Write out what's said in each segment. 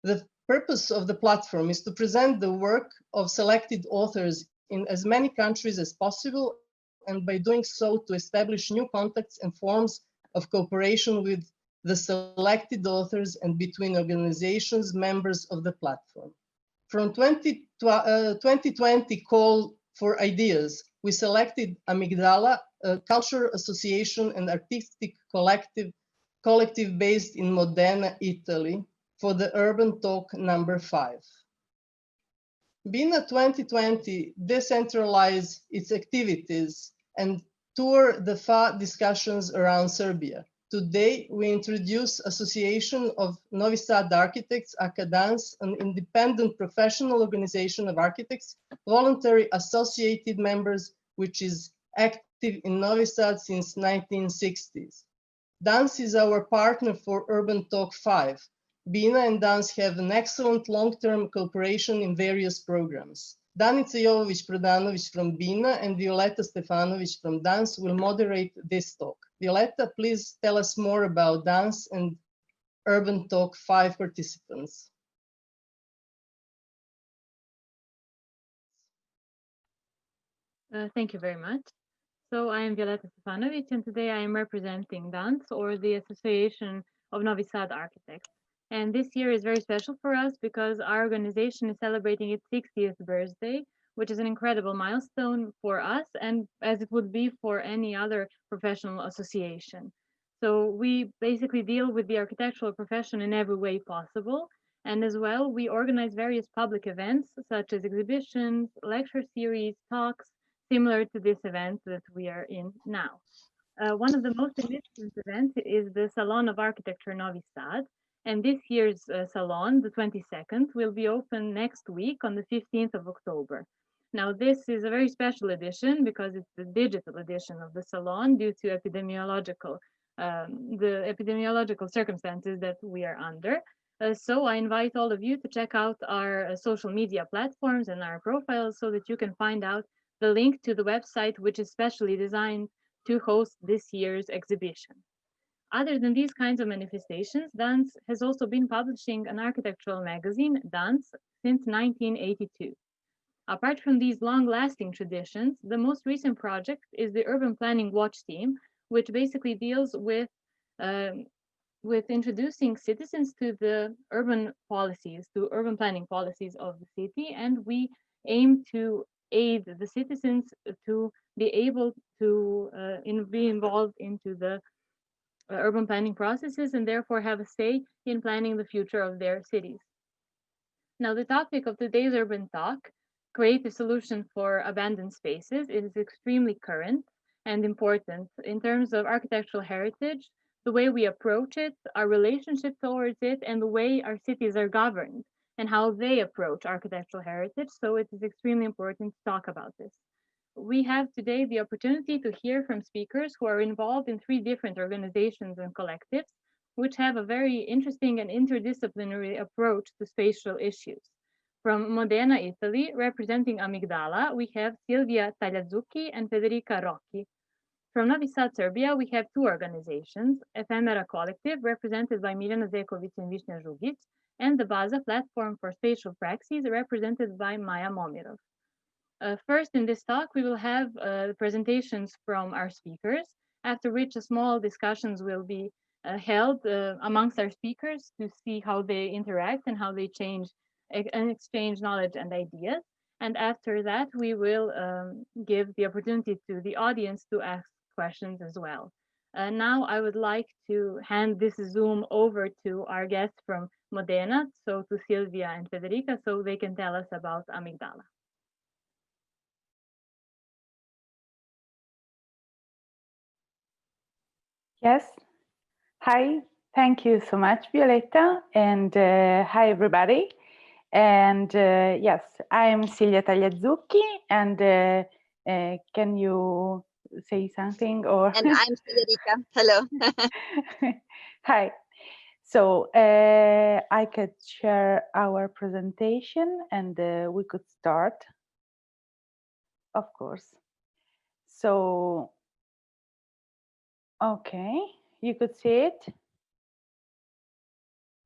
The purpose of the platform is to present the work of selected authors in as many countries as possible, and by doing so to establish new contacts and forms of cooperation with the selected authors and between organizations members of the platform. From 2020 call for ideas, we selected Amygdala, a cultural association and artistic collective based in Modena, Italy, for the Urban Talk number 5. BINA 2020 decentralized its activities and toured the FA discussions around Serbia. Today, we introduce Association of Novi Sad Architects, ACADANS, an independent professional organization of architects, voluntary associated members, which is active in Novi Sad since 1960s. DANS is our partner for Urban Talk 5. BINA and DANS have an excellent long-term cooperation in various programs. Danica Jovović-Prodanović from BINA and Violeta Stefanović from DANS will moderate this talk. Violeta, please tell us more about DANS and Urban Talk 5 participants. Thank you very much. So I am Violeta Stefanović, and today I am representing DANS, or the Association of Novi Sad Architects. And this year is very special for us because our organization is celebrating its 60th birthday, which is an incredible milestone for us, and as it would be for any other professional association. So we basically deal with the architectural profession in every way possible. And as well, we organize various public events such as exhibitions, lecture series, talks, similar to this event that we are in now. One of the most significant events is the Salon of Architecture Novi Sad. And this year's salon, the 22nd, will be open next week on the 15th of October. Now, this is a very special edition because it's the digital edition of the salon due to the epidemiological circumstances that we are under. So I invite all of you to check out our social media platforms and our profiles so that you can find out the link to the website, which is specially designed to host this year's exhibition. Other than these kinds of manifestations, DANS has also been publishing an architectural magazine, DANS, since 1982. Apart from these long-lasting traditions, the most recent project is the Urban Planning Watch Team, which basically deals with introducing citizens to the urban planning policies of the city, and we aim to aid the citizens to be able to be involved into the urban planning processes and therefore have a say in planning the future of their cities. Now, the topic of today's Urban Talk, creative solution for abandoned spaces, is extremely current and important in terms of architectural heritage, the way we approach it, our relationship towards it, and the way our cities are governed and how they approach architectural heritage. So it is extremely important to talk about this. We have today the opportunity to hear from speakers who are involved in 3 different organizations and collectives, which have a very interesting and interdisciplinary approach to spatial issues. From Modena, Italy, representing Amygdala, we have Silvia Tagliazzucchi and Federica Rocchi. From Novi Sad, Serbia, we have 2 organizations, Ephemera Collective, represented by Mirjana Zekovic and Višnja Žugic, and the Baza Platform for Spatial Praxis, represented by Maja Momirov. First, in this talk, we will have presentations from our speakers, after which a small discussions will be held amongst our speakers to see how they interact and how they change and exchange knowledge and ideas. And after that, we will give the opportunity to the audience to ask questions as well. Now, I would like to hand this Zoom over to our guests from Modena, so to Silvia and Federica, so they can tell us about Amygdala. Yes. Hi. Thank you so much, Violetta. And hi, everybody. And yes, I'm Silvia Tagliazzucchi. And can you say something? Or and I'm Federica. Hello. Hi. So I could share our presentation and we could start, of course. So, okay, you could see it.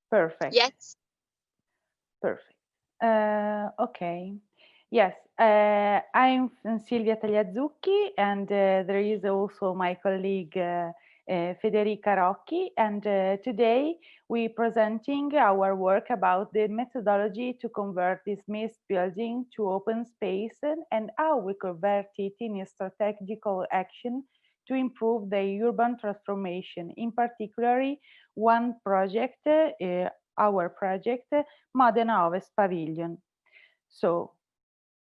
Perfect. Yes. Perfect. Okay. Yes, I'm Silvia Tagliazzucchi, and there is also my colleague Federica Rocchi. And today we presenting our work about the methodology to convert this mixed building to open space and how we convert it in a strategical action to improve the urban transformation. In particular, one project, our project, Modena Ovest Pavilion. So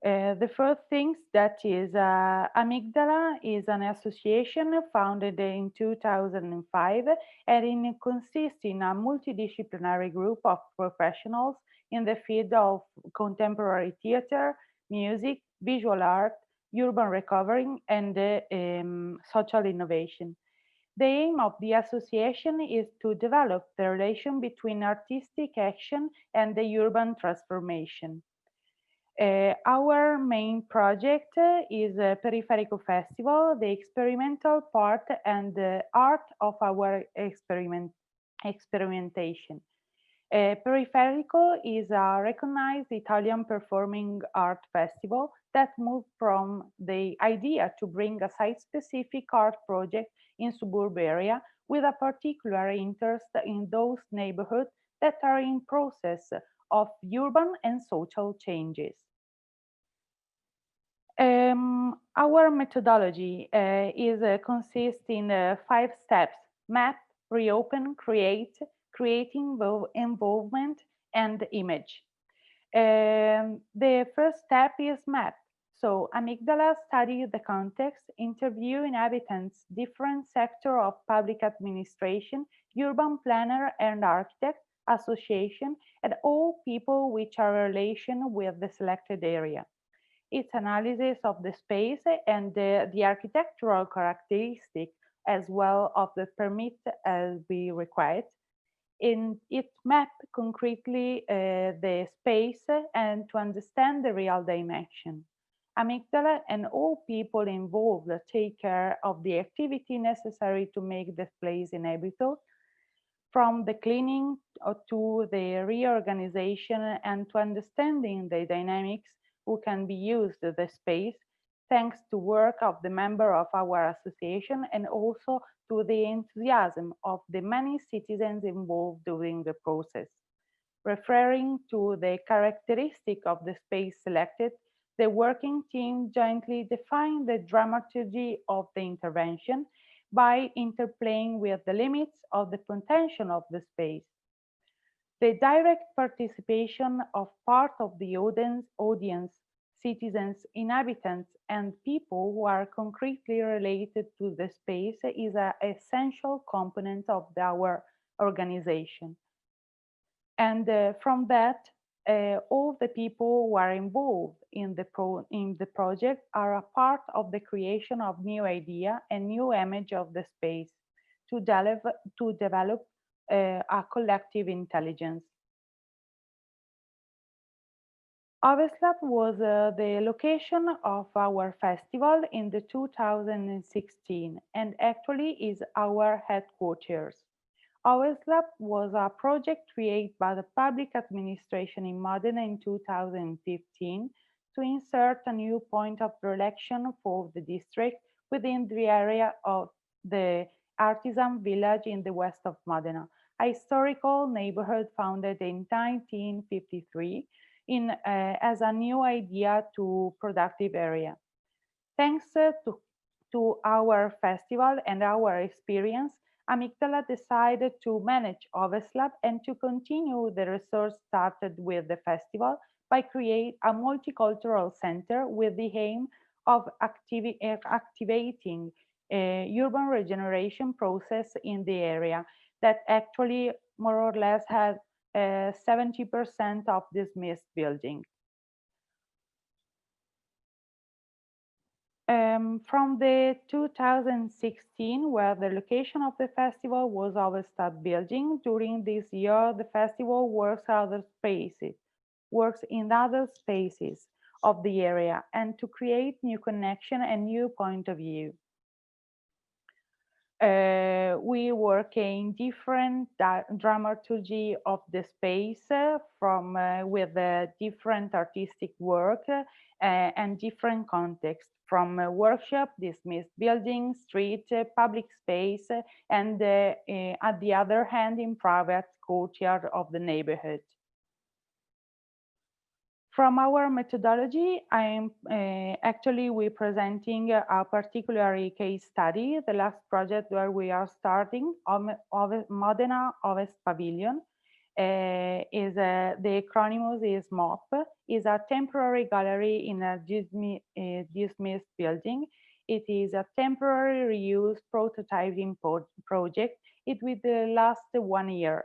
the first things that is Amygdala is an association founded in 2005 and it consists in a multidisciplinary group of professionals in the field of contemporary theater, music, visual art, urban recovery, and social innovation. The aim of the association is to develop the relation between artistic action and the urban transformation. Our main project is Periferico Festival, the experimental part and the art of our experimentation. Periferico is a recognized Italian performing art festival that moved from the idea to bring a site-specific art project in suburb area with a particular interest in those neighborhoods that are in process of urban and social changes. Our methodology consists in 5 steps: map, reopen, create, creating involvement, and image. The first step is map. So Amygdala studied the context, interview inhabitants, different sector of public administration, urban planner and architect, association, and all people which are in relation with the selected area. Its analysis of the space and the architectural characteristic as well of the permit as we required. In it map concretely the space and to understand the real dimension. Amygdala and all people involved take care of the activity necessary to make the place inhabitable, from the cleaning to the reorganization and to understanding the dynamics who can be used the space, thanks to work of the member of our association and also to the enthusiasm of the many citizens involved during the process. Referring to the characteristic of the space selected, the working team jointly defined the dramaturgy of the intervention by interplaying with the limits of the potential of the space. The direct participation of part of the audience, citizens, inhabitants, and people who are concretely related to the space is an essential component of our organization. And from that, all the people who are involved in the project are a part of the creation of new idea and new image of the space to develop a collective intelligence. Aveslab was the location of our festival in the 2016 and actually is our headquarters. Aveslab was a project created by the public administration in Modena in 2015 to insert a new point of predilection for the district within the area of the artisan village in the west of Modena, a historical neighborhood founded in 1953 as a new idea to productive area. Thanks to our festival and our experience, Amygdala decided to manage Overslab and to continue the research started with the festival by creating a multicultural center with the aim of activating a urban regeneration process in the area that actually more or less had 70% of dismissed building. From the 2016, where the location of the festival was Overstab building, during this year the festival works in other spaces of the area and to create new connection and new point of view. We work in different dramaturgy of the space from with different artistic work and different contexts from workshop, dismissed building, street, public space, and at the other hand in private courtyard of the neighborhood. From our methodology, I'm actually we're presenting a particular case study, the last project where we are starting, Modena Ovest Pavilion. The acronym is MOP, is a temporary gallery in a dismissed building. It is a temporary reuse prototyping project. It will last 1 year.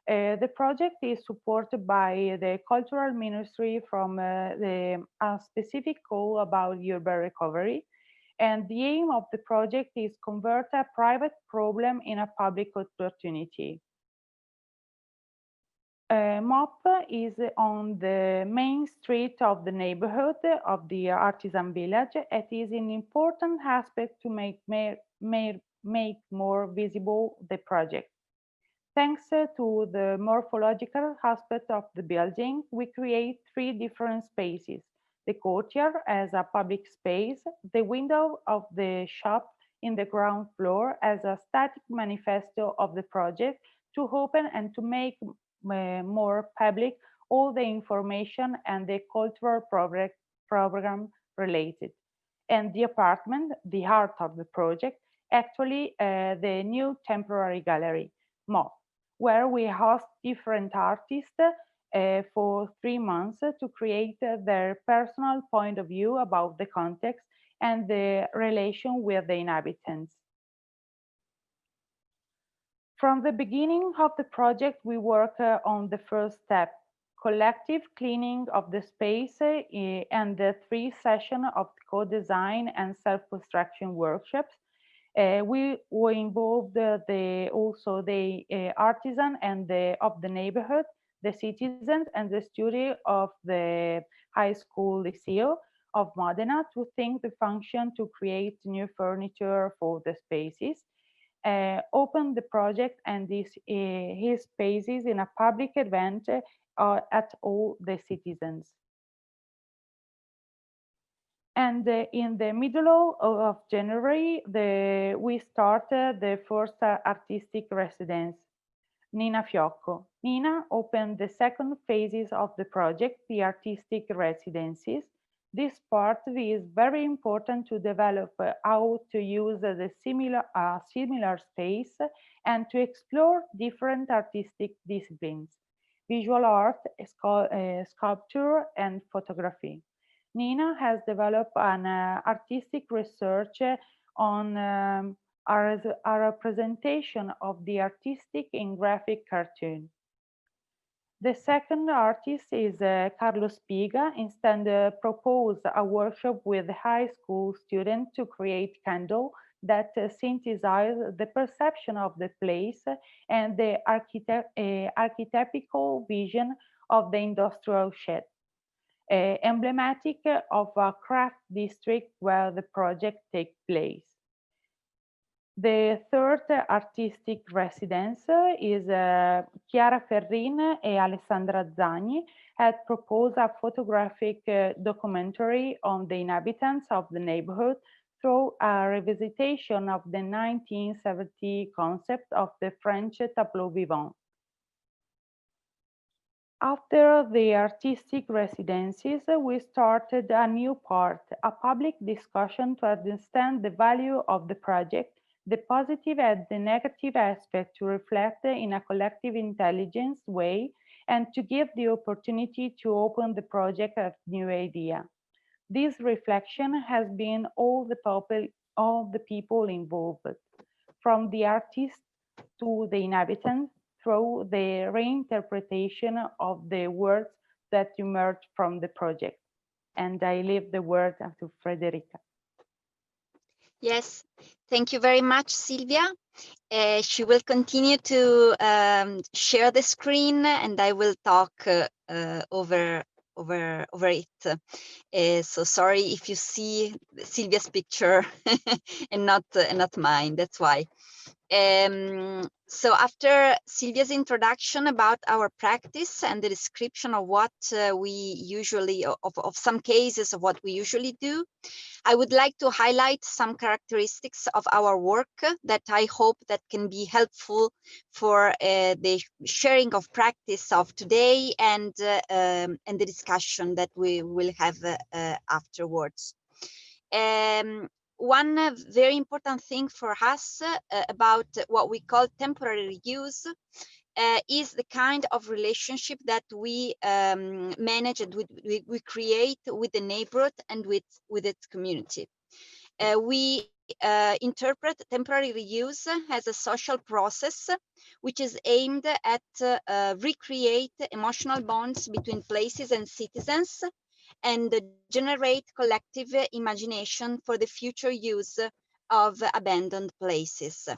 The project is supported by the Cultural Ministry from a specific call about urban recovery. And the aim of the project is convert a private problem in a public opportunity. MOP is on the main street of the neighborhood of the artisan village. It is an important aspect to make more visible the project. Thanks to the morphological aspect of the building, we create 3 different spaces. The courtyard as a public space, the window of the shop in the ground floor as a static manifesto of the project to open and to make more public all the information and the cultural program related. And the apartment, the heart of the project, actually the new temporary gallery, MOP, where we host different artists for 3 months to create their personal point of view about the context and the relation with the inhabitants. From the beginning of the project, we work on the first step, collective cleaning of the space and the 3 sessions of co-design and self-construction workshops. We were involved also the artisan and of the neighborhood, the citizens and the students of the high school Liceo of Modena to think the function to create new furniture for the spaces. Open the project and his spaces in a public event at all the citizens. And in the middle of January, we started the first artistic residence, Nina Fiocco. Nina opened the second phases of the project, the artistic residencies. This part is very important to develop how to use the similar space and to explore different artistic disciplines, visual art, sculpture, and photography. Nina has developed an artistic research on a representation of the artistic in graphic cartoon. The second artist is Carlos Piga. Instead, proposed a workshop with high school students to create candles that synthesize the perception of the place and the archetypical vision of the industrial shed. Emblematic of a craft district where the project takes place. The third artistic residence is Chiara Ferrin and Alessandra Zagni had proposed a photographic documentary on the inhabitants of the neighborhood through a revisitation of the 1970 concept of the French tableau vivant. After the artistic residencies, we started a new part, a public discussion to understand the value of the project, the positive and the negative aspect to reflect in a collective intelligence way, and to give the opportunity to open the project as new idea. This reflection has been all the people involved, from the artist to the inhabitants, through the reinterpretation of the words that emerged from the project. And I leave the word to Frederica. Yes, thank you very much, Silvia. She will continue to share the screen and I will talk over over it. So sorry if you see Silvia's picture and not mine. That's why. So after Silvia's introduction about our practice and the description of what we usually, of some cases of what we usually do, I would like to highlight some characteristics of our work that I hope that can be helpful for the sharing of practice of today and the discussion that we will have afterwards. One very important thing for us about what we call temporary reuse is the kind of relationship that we manage and we create with the neighborhood and with its community. We interpret temporary reuse as a social process which is aimed at recreate emotional bonds between places and citizens and generate collective imagination for the future use of abandoned places.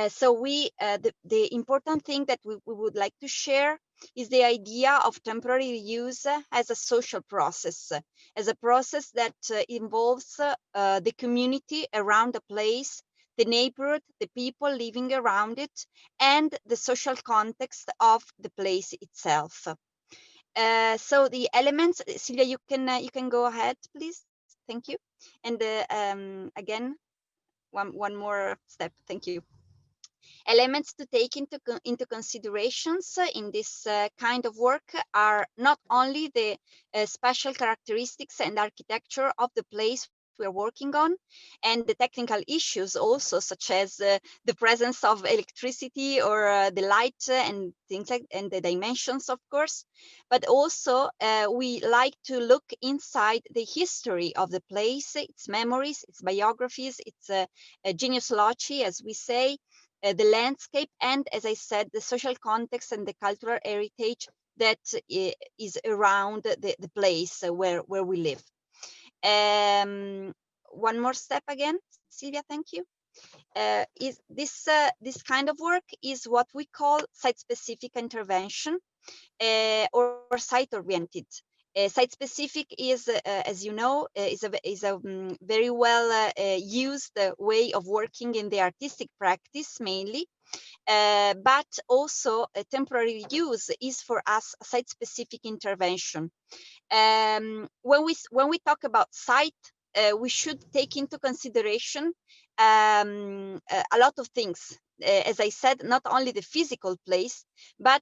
So the important thing that we would like to share is the idea of temporary reuse as a social process, as a process that involves the community around a place, the neighborhood, the people living around it, and the social context of the place itself. So the elements, Silvia, you can go ahead, please. Thank you. And again, one more step. Thank you. Elements to take into considerations in this kind of work are not only the special characteristics and architecture of the place we are working on, and the technical issues also, such as the presence of electricity or the light and things like, and the dimensions, of course, but also we like to look inside the history of the place, its memories, its biographies, its genius loci, as we say, the landscape, and, as I said, the social context and the cultural heritage that is around the place where we live. One more step again, Silvia, thank you. Is this kind of work is what we call site-specific intervention or site-oriented. Site-specific is, as you know, is a very well used way of working in the artistic practice mainly, but also a temporary use is for us a site-specific intervention. When we talk about site, we should take into consideration a lot of things. As I said, not only the physical place, but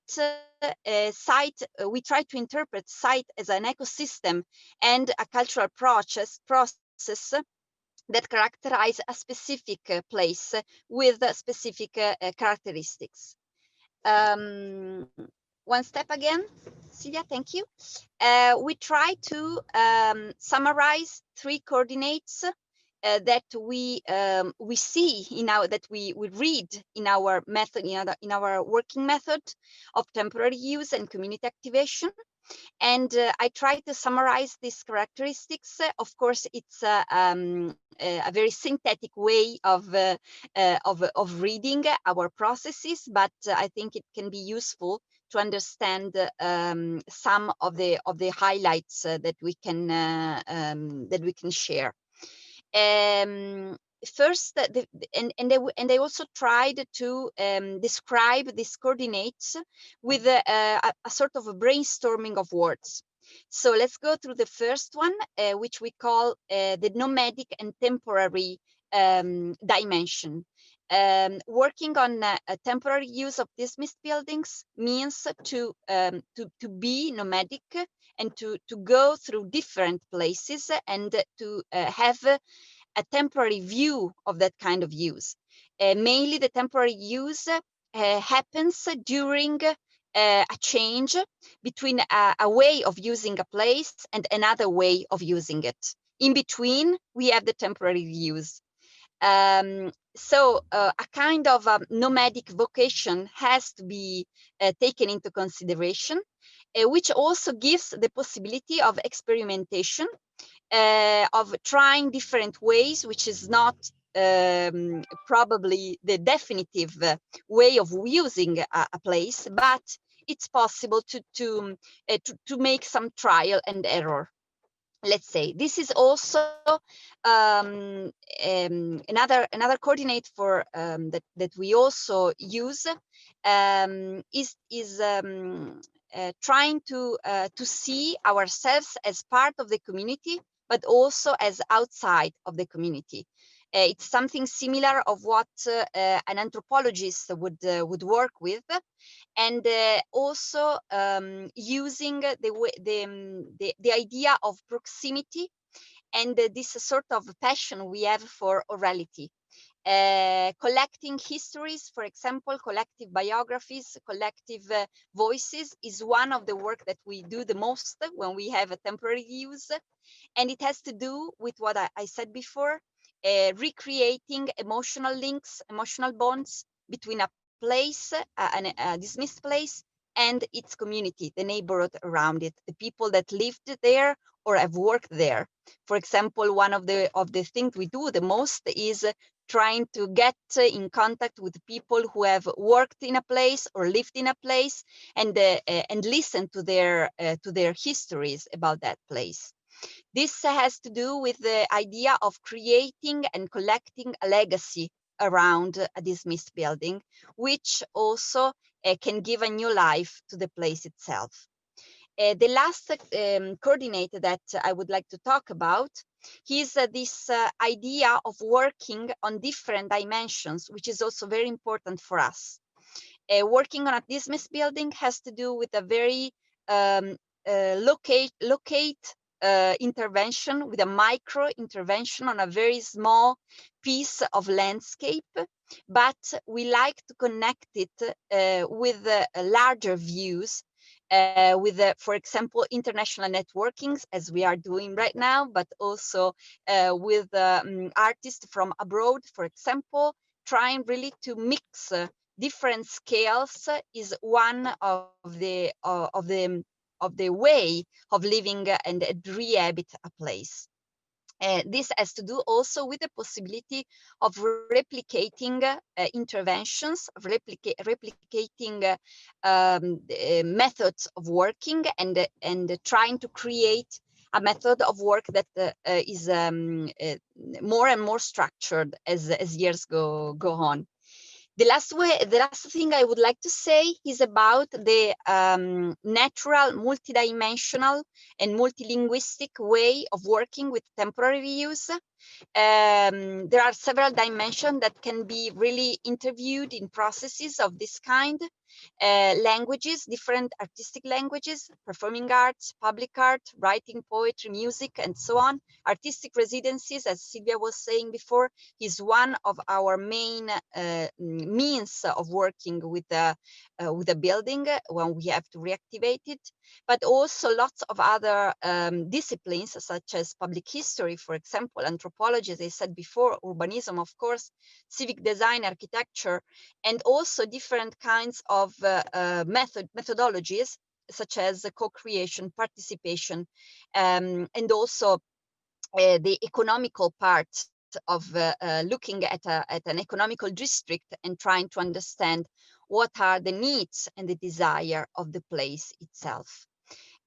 site. We try to interpret site as an ecosystem and a cultural process that characterize a specific place with specific characteristics. One step again, Silvia, thank you. We try to summarize 3 coordinates that we see that we read in our method, in our working method of temporary use and community activation. And I try to summarize these characteristics. Of course, it's a very synthetic way of reading our processes, but I think it can be useful to understand some of the highlights that we can share. First, they also tried to describe these coordinates with a sort of a brainstorming of words. So let's go through the first one, which we call the nomadic and temporary dimension. Working on a temporary use of dismissed buildings means to be nomadic and to go through different places and to have a temporary view of that kind of use. Mainly the temporary use happens during a change between a way of using a place and another way of using it. In between, we have the temporary use. So a kind of nomadic vocation has to be taken into consideration, which also gives the possibility of experimentation, of trying different ways, which is not probably the definitive way of using a place, but it's possible to make some trial and error. Let's say this is also another coordinate for that we also use is trying to see ourselves as part of the community, but also as outside of the community. It's something similar of what an anthropologist would work with, and also using the idea of proximity and this sort of passion we have for orality. Collecting histories, for example, collective biographies, collective voices is one of the work that we do the most when we have a temporary use. And it has to do with what I said before, recreating emotional links, emotional bonds between a place, a dismissed place, and its community, the neighborhood around it, the people that lived there or have worked there. For example, one of the things we do the most is trying to get in contact with people who have worked in a place or lived in a place, and listen to their histories about that place. This has to do with the idea of creating and collecting a legacy around a dismissed building, which also can give a new life to the place itself. The last coordinate that I would like to talk about is this idea of working on different dimensions, which is also very important for us. Working on a dismissed building has to do with a very locate intervention, with a micro intervention on a very small piece of landscape, but we like to connect it with larger views, with, for example, international networkings, as we are doing right now, but also with artists from abroad, for example, trying really to mix different scales is one of the way of living and re-habit a place. This has to do also with the possibility of replicating interventions, of replicating methods of working, and trying to create a method of work that is more and more structured as years go on. The last thing I would like to say is about the natural, multidimensional, and multilinguistic way of working with temporary use. There are several dimensions that can be really interviewed in processes of this kind. Languages, different artistic languages, performing arts, public art, writing, poetry, music, and so on. Artistic residencies, as Silvia was saying before, is one of our main means of working with a building when we have to reactivate it, but also lots of other disciplines, such as public history, for example, anthropology, as I said before, urbanism, of course, civic design, architecture, and also different kinds of methodologies, such as co-creation, participation, and also the economical part of looking at an economical district and trying to understand what are the needs and the desire of the place itself.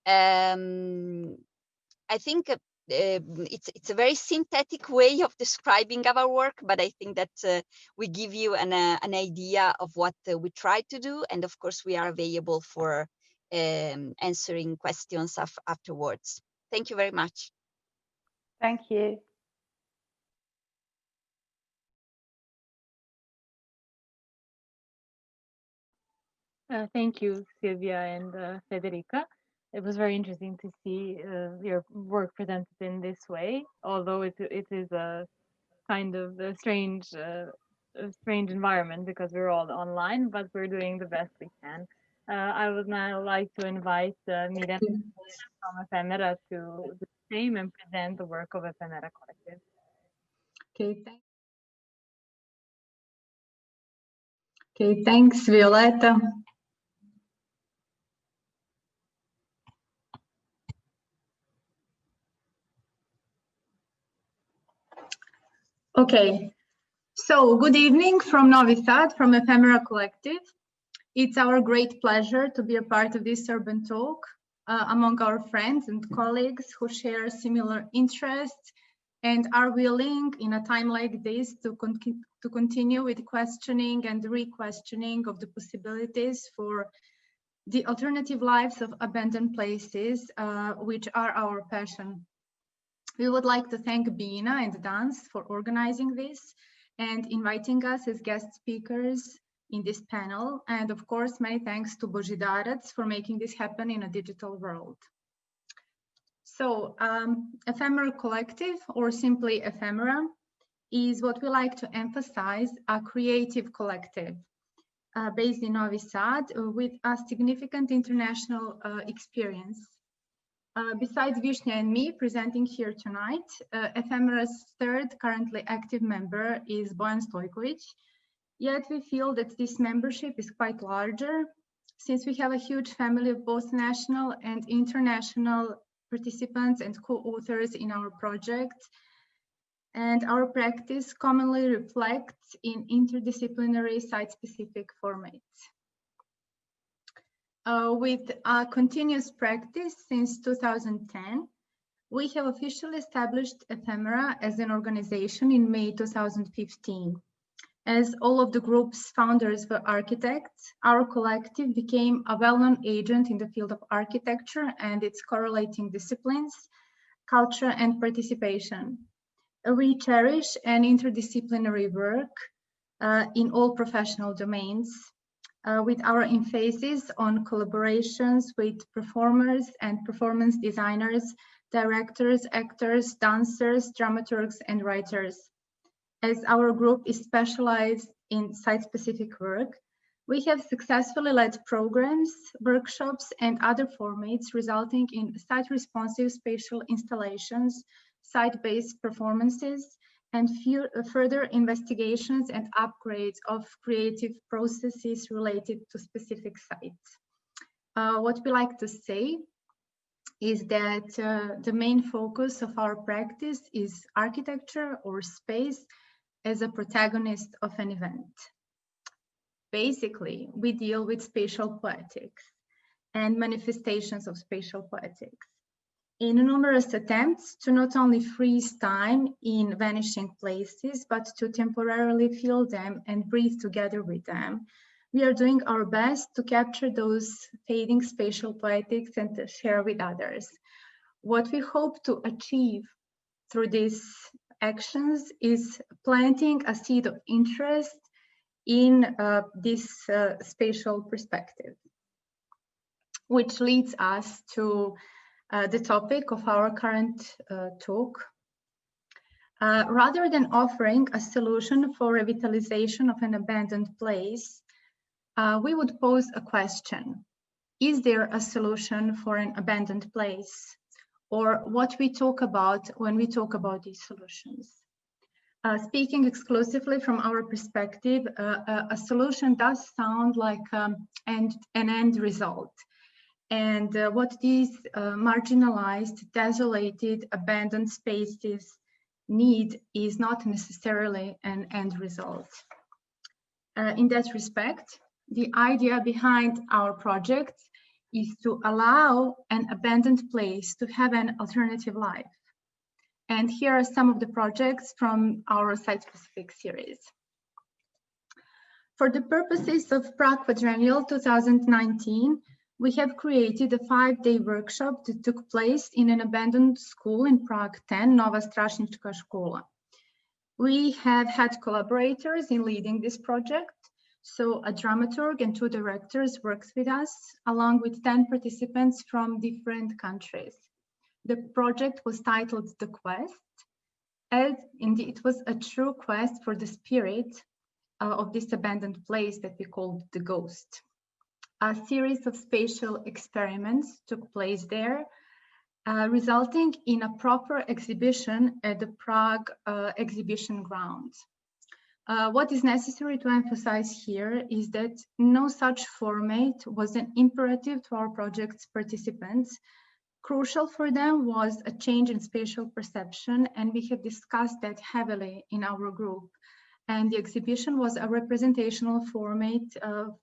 I think it's a very synthetic way of describing our work, but I think that we give you an idea of what we try to do, and of course we are available for answering questions afterwards. Thank you very much. Thank you. Thank you, Silvia and Federica. It was very interesting to see your work presented in this way, although it is a kind of a strange environment because we're all online, but we're doing the best we can. I would now like to invite Miriam from Ephemera to do the same and present the work of Ephemera Collective. Okay, thanks, Violetta. Okay, so good evening from Novi Sad, from Ephemera Collective. It's our great pleasure to be a part of this urban talk among our friends and colleagues who share similar interests and are willing in a time like this to continue with questioning and re-questioning of the possibilities for the alternative lives of abandoned places, which are our passion. We would like to thank Bina and Dans for organizing this and inviting us as guest speakers in this panel. And of course, many thanks to Božidarac for making this happen in a digital world. So Ephemeral Collective, or simply Ephemera, is what we like to emphasize, a creative collective based in Novi Sad with a significant international experience. Besides Vishnya and me presenting here tonight, Ephemera's third currently active member is Bojan Stojkovic. Yet we feel that this membership is quite larger, since we have a huge family of both national and international participants and co-authors in our project. And our practice commonly reflects in interdisciplinary site-specific formats. With a continuous practice since 2010, we have officially established Ephemera as an organization in May 2015. As all of the group's founders were architects, our collective became a well-known agent in the field of architecture and its correlating disciplines, culture, and participation. We cherish an interdisciplinary work in all professional domains, with our emphasis on collaborations with performers and performance designers, directors, actors, dancers, dramaturgs, and writers. As our group is specialized in site-specific work, we have successfully led programs, workshops, and other formats resulting in site-responsive spatial installations, site-based performances, and further investigations and upgrades of creative processes related to specific sites. What we like to say is that the main focus of our practice is architecture or space as a protagonist of an event. Basically, we deal with spatial poetics and manifestations of spatial poetics in numerous attempts to not only freeze time in vanishing places, but to temporarily feel them and breathe together with them. We are doing our best to capture those fading spatial poetics and to share with others. What we hope to achieve through these actions is planting a seed of interest in this spatial perspective, which leads us to the topic of our current talk. Rather than offering a solution for revitalization of an abandoned place, we would pose a question. Is there a solution for an abandoned place? Or what we talk about when we talk about these solutions? Speaking exclusively from our perspective, a solution does sound like an end result. And what these marginalized, desolated, abandoned spaces need is not necessarily an end result. In that respect, the idea behind our project is to allow an abandoned place to have an alternative life. And here are some of the projects from our site-specific series. For the purposes of Prague Quadrennial 2019, we have created a 5-day workshop that took place in an abandoned school in Prague 10, Nova Strašnička Škola. We have had collaborators in leading this project. So a dramaturg and 2 directors worked with us, along with 10 participants from different countries. The project was titled The Quest, and indeed it was a true quest for the spirit of this abandoned place that we called the Ghost. A series of spatial experiments took place there, resulting in a proper exhibition at the Prague exhibition grounds. What is necessary to emphasize here is that no such format was an imperative to our project's participants. Crucial for them was a change in spatial perception, and we have discussed that heavily in our group. and the exhibition was a representational format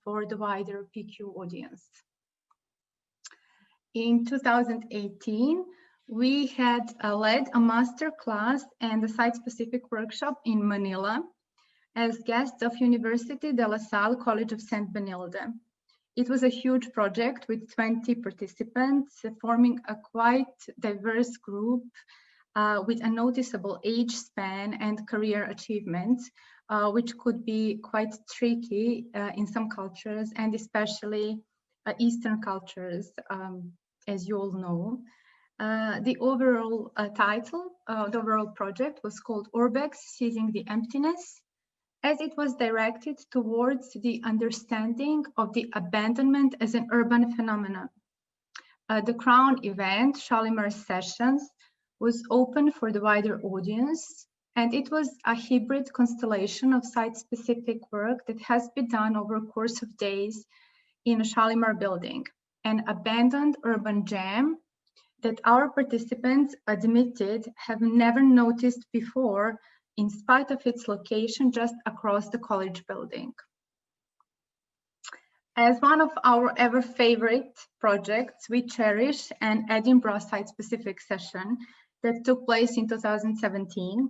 for the wider PQ audience. In 2018, we had led a master class and a site-specific workshop in Manila as guests of University de La Salle College of St. Benilde. It was a huge project with 20 participants, forming a quite diverse group with a noticeable age span and career achievements, which could be quite tricky in some cultures, and especially Eastern cultures, as you all know. The overall title, the overall project was called Urbex, Seizing the Emptiness, as it was directed towards the understanding of the abandonment as an urban phenomenon. The crown event, Shalimar Sessions, was open for the wider audience, and it was a hybrid constellation of site-specific work that has been done over a course of days in a Shalimar building, an abandoned urban gem that our participants admitted have never noticed before, in spite of its location just across the college building. As one of our ever favorite projects, we cherish an Edinburgh site-specific session that took place in 2017.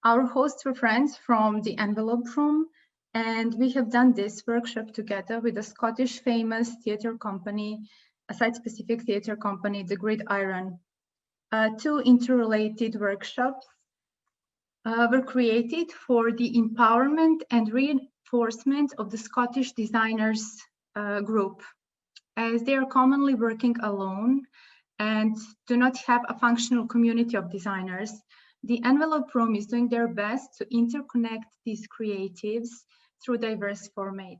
Our hosts were friends from the Envelope Room, and we have done this workshop together with a Scottish famous theatre company, a site-specific theatre company, the Gridiron. Two interrelated workshops were created for the empowerment and reinforcement of the Scottish designers group, as they are commonly working alone and do not have a functional community of designers. The Envelope Room is doing their best to interconnect these creatives through diverse formats.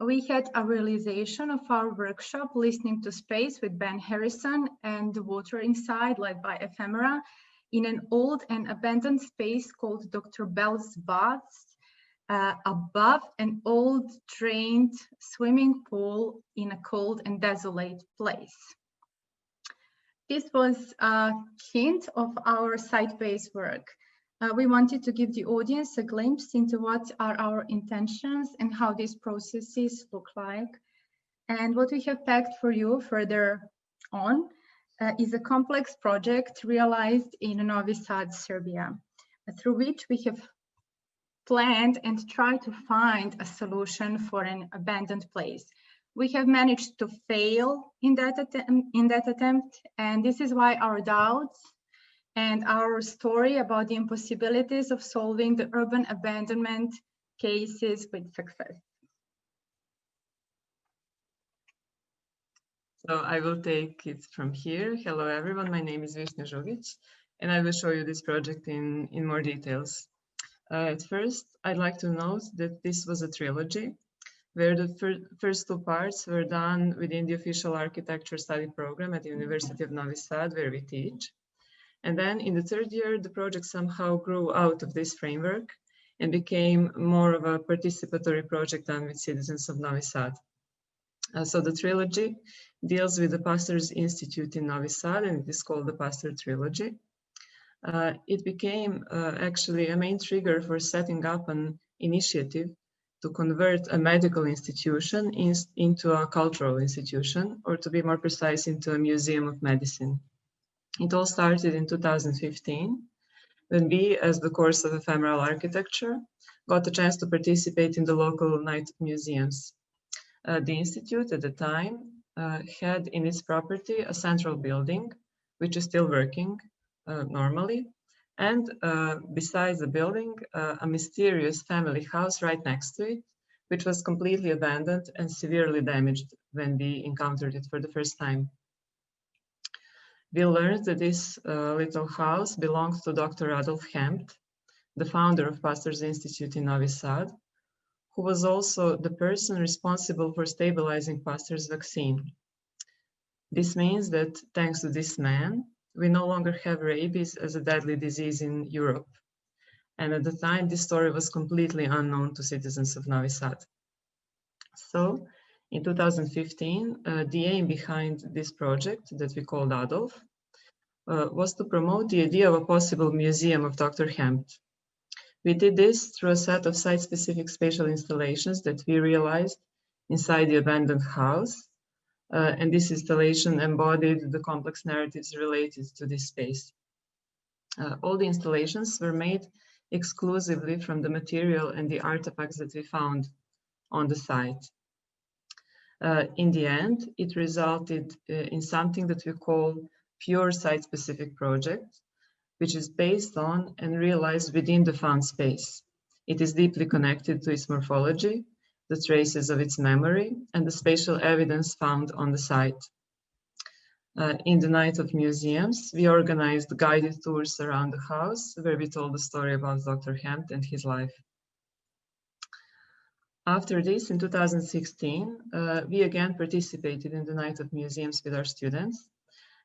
We had a realization of our workshop, Listening to Space, with Ben Harrison and The Water Inside, led by Ephemera, in an old and abandoned space called Dr. Bell's Baths, above an old drained swimming pool in a cold and desolate place. This was a hint of our site-based work. We wanted to give the audience a glimpse into what are our intentions and how these processes look like. And what we have packed for you further on is a complex project realized in Novi Sad, Serbia, through which we have planned and tried to find a solution for an abandoned place. We have managed to fail in that attempt, and this is why our doubts and our story about the impossibilities of solving the urban abandonment cases with success. So I will take it from here. Hello everyone, my name is Vishnja Žugić, and I will show you this project in more details. At first, I'd like to note that this was a trilogy, where the first two parts were done within the official architecture study program at the University of Novi Sad, where we teach. And then in the third year, the project somehow grew out of this framework and became more of a participatory project done with citizens of Novi Sad. So the trilogy deals with the Pastors Institute in Novi Sad, and it is called the Pastor Trilogy. It became actually a main trigger for setting up an initiative to convert a medical institution into a cultural institution, or to be more precise, into a museum of medicine. It all started in 2015, when we, as the course of ephemeral architecture, got a chance to participate in the local night of museums. The institute at the time had in its property a central building, which is still working normally, and besides the building, a mysterious family house right next to it, which was completely abandoned and severely damaged when we encountered it for the first time. We learned that this little house belongs to Dr. Adolf Hempt, the founder of Pastors Institute in Novi Sad, who was also the person responsible for stabilizing Pastor's vaccine. This means that thanks to this man, we no longer have rabies as a deadly disease in Europe. And at the time, this story was completely unknown to citizens of Novi Sad. So in 2015, the aim behind this project that we called Adolf was to promote the idea of a possible museum of Dr. Hempt. We did this through a set of site-specific spatial installations that we realized inside the abandoned house. And this installation embodied the complex narratives related to this space. All the installations were made exclusively from the material and the artifacts that we found on the site. In the end, it resulted in something that we call pure site-specific project, which is based on and realized within the found space. It is deeply connected to its morphology, the traces of its memory, and the spatial evidence found on the site. In the Night of Museums, we organized guided tours around the house where we told the story about Dr. Hempt and his life. After this, in 2016, we again participated in the Night of Museums with our students,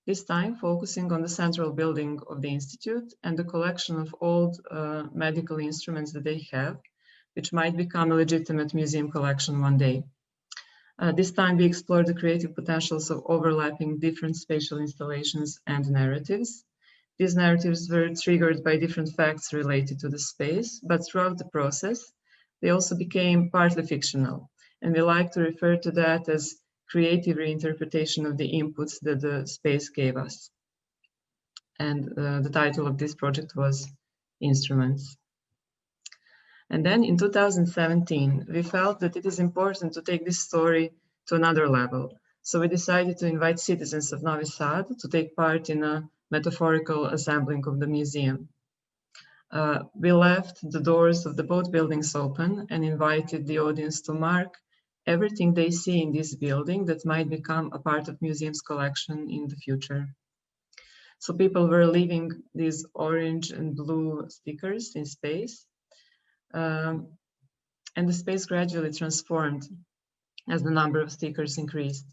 this time focusing on the central building of the Institute and the collection of old medical instruments that they have, which might become a legitimate museum collection one day. This time we explored the creative potentials of overlapping different spatial installations and narratives. These narratives were triggered by different facts related to the space, but throughout the process, they also became partly fictional. And we like to refer to that as creative reinterpretation of the inputs that the space gave us. And the title of this project was Instruments. And then in 2017, we felt that it is important to take this story to another level. So we decided to invite citizens of Novi Sad to take part in a metaphorical assembling of the museum. We left the doors of the both buildings open and invited the audience to mark everything they see in this building that might become a part of museum's collection in the future. So people were leaving these orange and blue stickers in space, and the space gradually transformed as the number of stickers increased.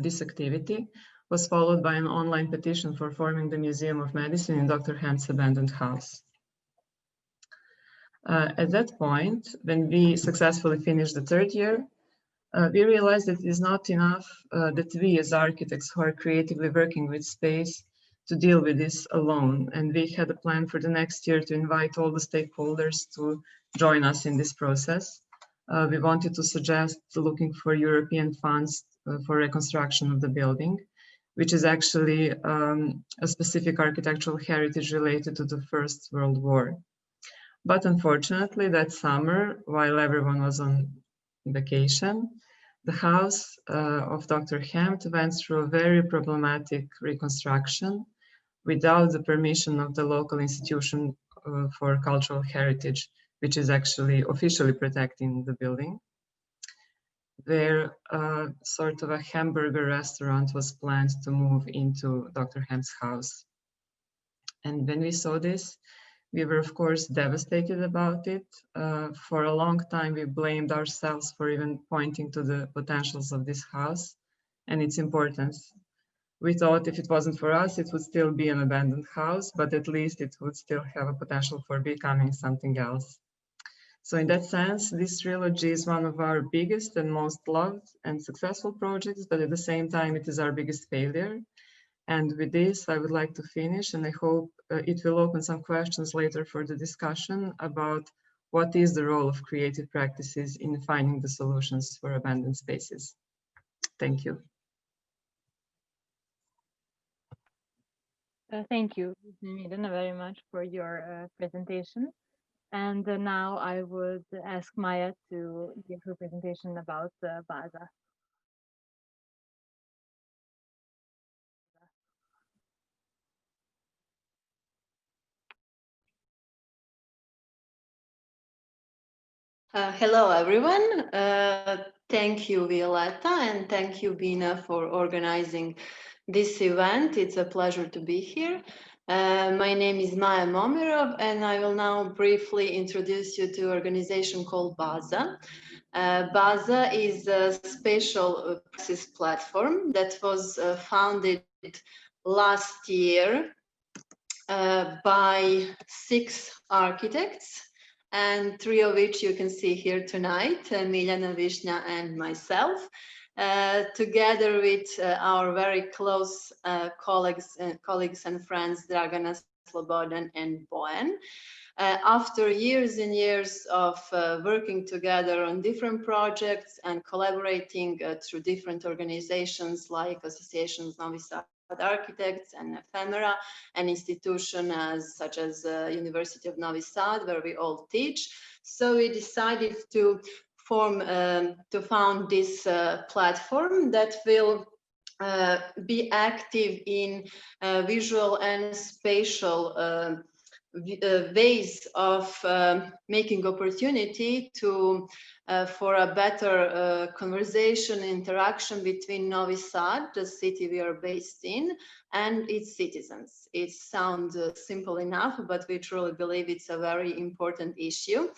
This activity was followed by an online petition for forming the Museum of Medicine in Dr. Hempt's abandoned house. At that point, when we successfully finished the third year, we realized that it is not enough that we as architects who are creatively working with space to deal with this alone. And we had a plan for the next year to invite all the stakeholders to join us in this process. We wanted to suggest looking for European funds for reconstruction of the building, which is actually a specific architectural heritage related to the First World War. But unfortunately, that summer, while everyone was on vacation, the house of Dr. Hempt went through a very problematic reconstruction without the permission of the local institution for cultural heritage, which is actually officially protecting the building, where sort of a hamburger restaurant was planned to move into Dr. Hempt's house. And when we saw this, we were, of course, devastated about it. For a long time, we blamed ourselves for even pointing to the potentials of this house and its importance. We thought if it wasn't for us, it would still be an abandoned house, but at least it would still have a potential for becoming something else. So in that sense, this trilogy is one of our biggest and most loved and successful projects, but at the same time, it is our biggest failure. And with this, I would like to finish, and I hope it will open some questions later for the discussion about what is the role of creative practices in finding the solutions for abandoned spaces. Thank you. Thank you, Milena, very much for your presentation. And now I would ask Maya to give her presentation about BAZA. Hello, everyone. Thank you, Violetta, and thank you, Bina, for organizing this event. It's a pleasure to be here. My name is Maya Momirov, and I will now briefly introduce you to an organization called BAZA. BAZA is a spatial praxis platform that was founded last year by 6 architects, and 3 of which you can see here tonight, Miljana, Vishna, and myself, together with our very close colleagues and friends, Dragana Slobodan and Bojan. After years and years of working together on different projects and collaborating through different organizations like Associations Novi Sad Architects and Ephemera, an institution such as University of Novi Sad, where we all teach. So we decided to found this platform that will be active in visual and spatial ways of making opportunity to for a better conversation, interaction between Novi Sad, the city we are based in, and its citizens. It sounds simple enough, but we truly believe it's a very important issue.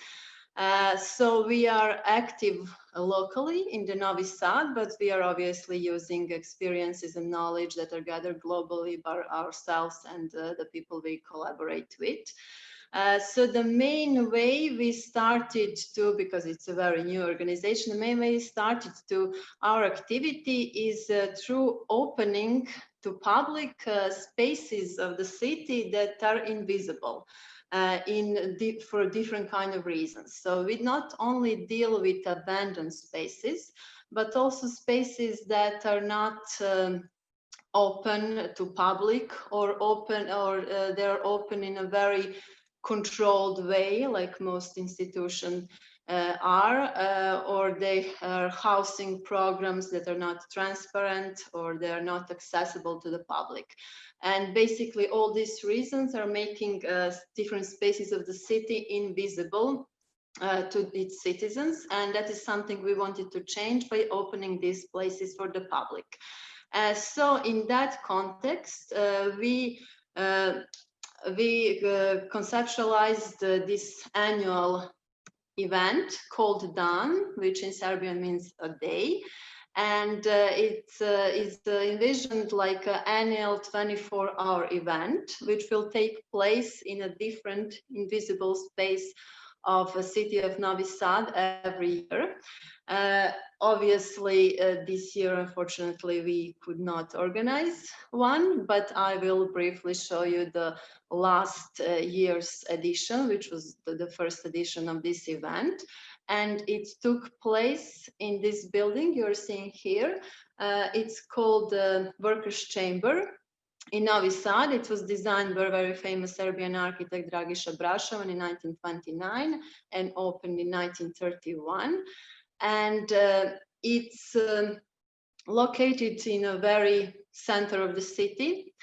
So we are active locally in the Novi Sad, but we are obviously using experiences and knowledge that are gathered globally by ourselves and the people we collaborate with. So the main way we started to, because it's a very new organization, the main way we started to our activity is through opening to public spaces of the city that are invisible. For different kind of reasons. So we not only deal with abandoned spaces, but also spaces that are not open to public or they're open in a very controlled way, like most institutions are, or they are housing programs that are not transparent or they are not accessible to the public. And basically all these reasons are making different spaces of the city invisible to its citizens. And that is something we wanted to change by opening these places for the public. So in that context, we conceptualized this annual event called Dan, which in Serbian means a day. And it's envisioned like an annual 24-hour event, which will take place in a different invisible space of the city of Novi Sad every year. Obviously, this year, unfortunately, we could not organize one, but I will briefly show you the last year's edition, which was the first edition of this event. And it took place in this building you're seeing here. It's called the Workers' Chamber in Novi Sad. It was designed by a very famous Serbian architect Dragiša Brašovan in 1929 and opened in 1931. And it's located in a very center of the city.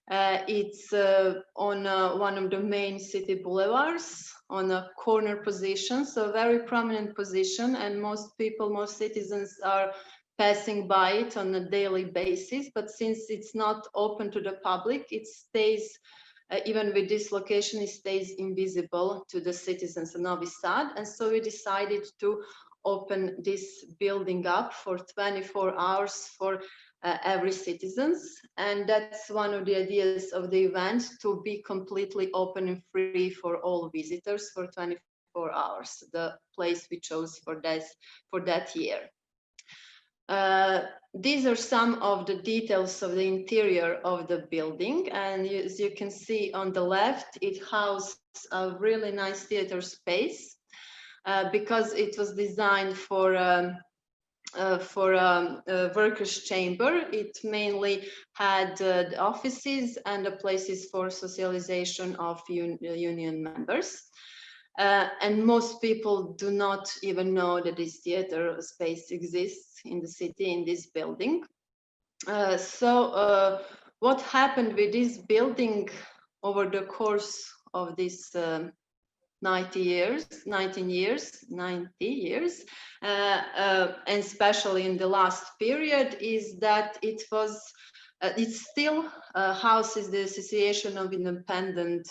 It's on one of the main city boulevards on a corner position, so a very prominent position, and most citizens are passing by it on a daily basis. But since it's not open to the public, it stays, even with this location, it stays invisible to the citizens of Novi Sad. And so we decided to open this building up for 24 hours for every citizens. And that's one of the ideas of the event, to be completely open and free for all visitors for 24 hours, the place we chose for that year. These are some of the details of the interior of the building. And as you can see on the left, it houses a really nice theater space because it was designed for a workers' chamber. It mainly had the offices and the places for socialization of union members. And most people do not even know that this theater space exists in the city, in this building. So what happened with this building over the course of this 90 years, and especially in the last period, is that it still houses the Association of Independent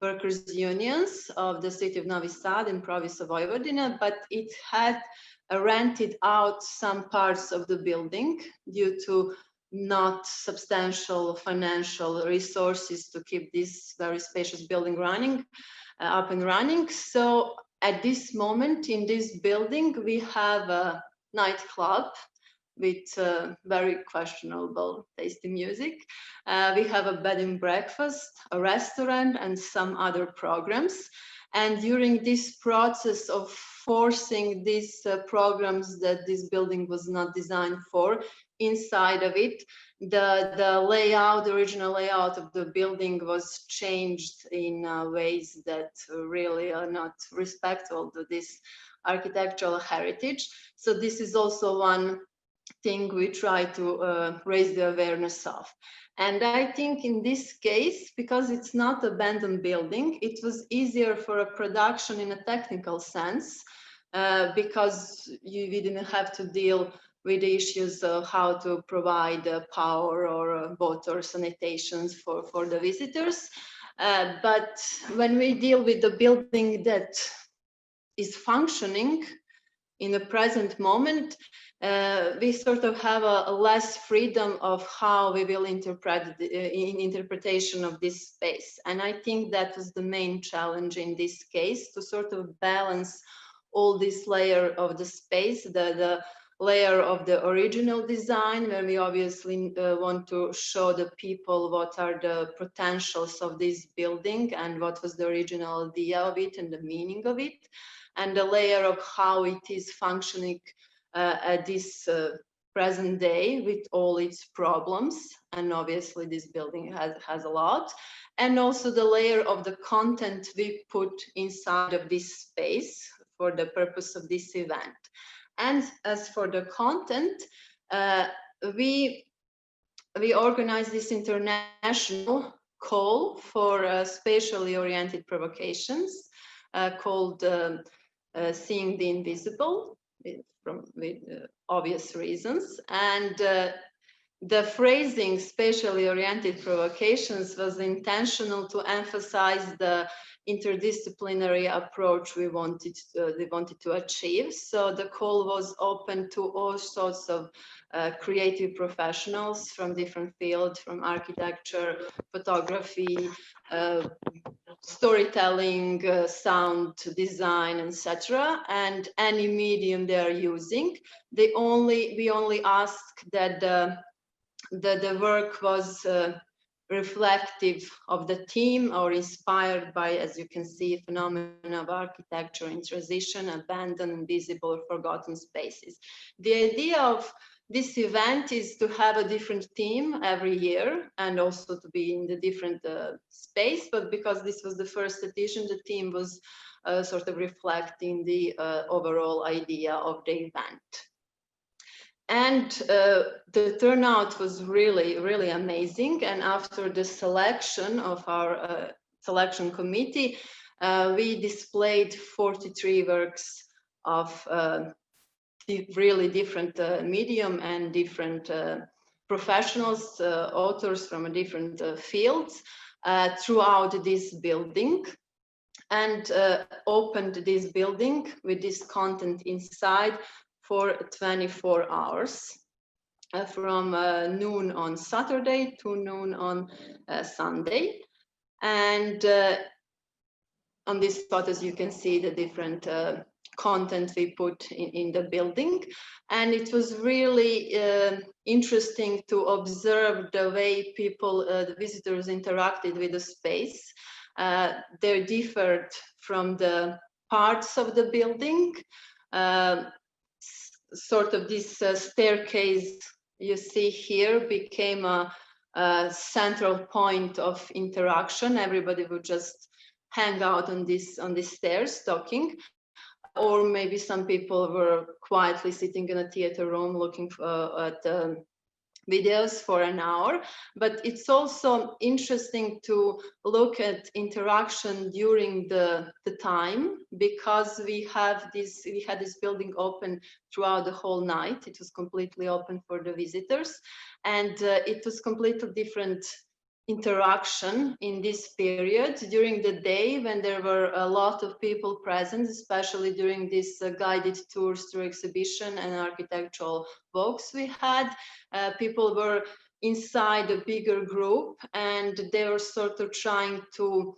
Workers Unions of the city of Novi Sad in province of Vojvodina, but it had rented out some parts of the building due to not substantial financial resources to keep this very spacious building running. Up and running. So at this moment in this building, we have a nightclub with very questionable tasty music. We have a bed and breakfast, a restaurant, and some other programs. And during this process of forcing these programs that this building was not designed for, inside of it, the layout, the original layout of the building was changed in ways that really are not respectful to this architectural heritage. So this is also one thing we try to raise the awareness of. And I think in this case, because it's not abandoned building, it was easier for a production in a technical sense, because we didn't have to deal with the issues of how to provide power or water sanitations for the visitors. But when we deal with the building that is functioning in the present moment, we sort of have a less freedom of how we will interpret in interpretation of this space. And I think that was the main challenge in this case, to sort of balance all this layer of the space, the layer of the original design, where we obviously want to show the people what are the potentials of this building and what was the original idea of it and the meaning of it, and the layer of how it is functioning at this present day with all its problems. And obviously this building has a lot. And also the layer of the content we put inside of this space for the purpose of this event. And as for the content, we organize this international call for spatially oriented provocations called Seeing the Invisible, with obvious reasons. And the phrasing spatially oriented provocations was intentional to emphasize the interdisciplinary approach we wanted to achieve. So the call was open to all sorts of creative professionals from different fields, from architecture, photography, storytelling, sound design, etc., and any medium they are using. We only ask that the work was reflective of the theme or inspired by, as you can see, phenomena of architecture in transition, abandoned, invisible, or forgotten spaces. The idea of this event is to have a different theme every year and also to be in the different space, but because this was the first edition, the theme was sort of reflecting the overall idea of the event. And the turnout was really, really amazing. And after the selection of our selection committee, we displayed 43 works of really different medium and different professionals, authors from different fields throughout this building, and opened this building with this content inside for 24 hours, from noon on Saturday to noon on Sunday. And on this photos, you can see the different content we put in the building. And it was really interesting to observe the way people, the visitors, interacted with the space. They differed from the parts of the building. Sort of this staircase you see here became a central point of interaction. Everybody would just hang out on this stairs talking, or maybe some people were quietly sitting in a theater room looking at videos for an hour. But it's also interesting to look at interaction during the time, because we had this building open throughout the whole night. It was completely open for the visitors, and it was completely different interaction in this period during the day, when there were a lot of people present, especially during these guided tours through exhibition and architectural walks we had. People were inside a bigger group, and they were sort of trying to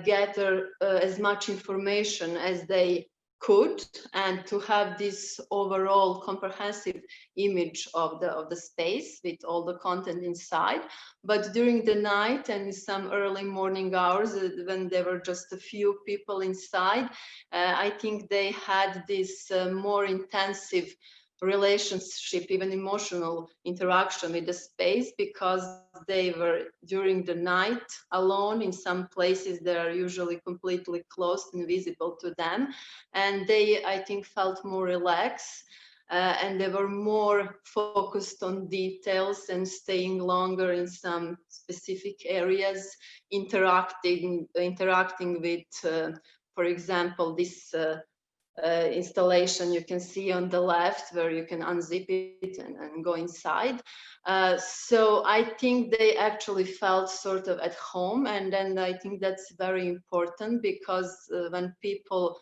gather as much information as they could, and to have this overall comprehensive image of the space with all the content inside. But during the night and some early morning hours, when there were just a few people inside, I think they had this more intensive relationship, even emotional interaction with the space, because they were during the night alone. In some places they are usually completely closed and visible to them, and they, I think, felt more relaxed, and they were more focused on details and staying longer in some specific areas, interacting with, for example, this installation you can see on the left, where you can unzip it and go inside. So I think they actually felt sort of at home, and then I think that's very important, because when people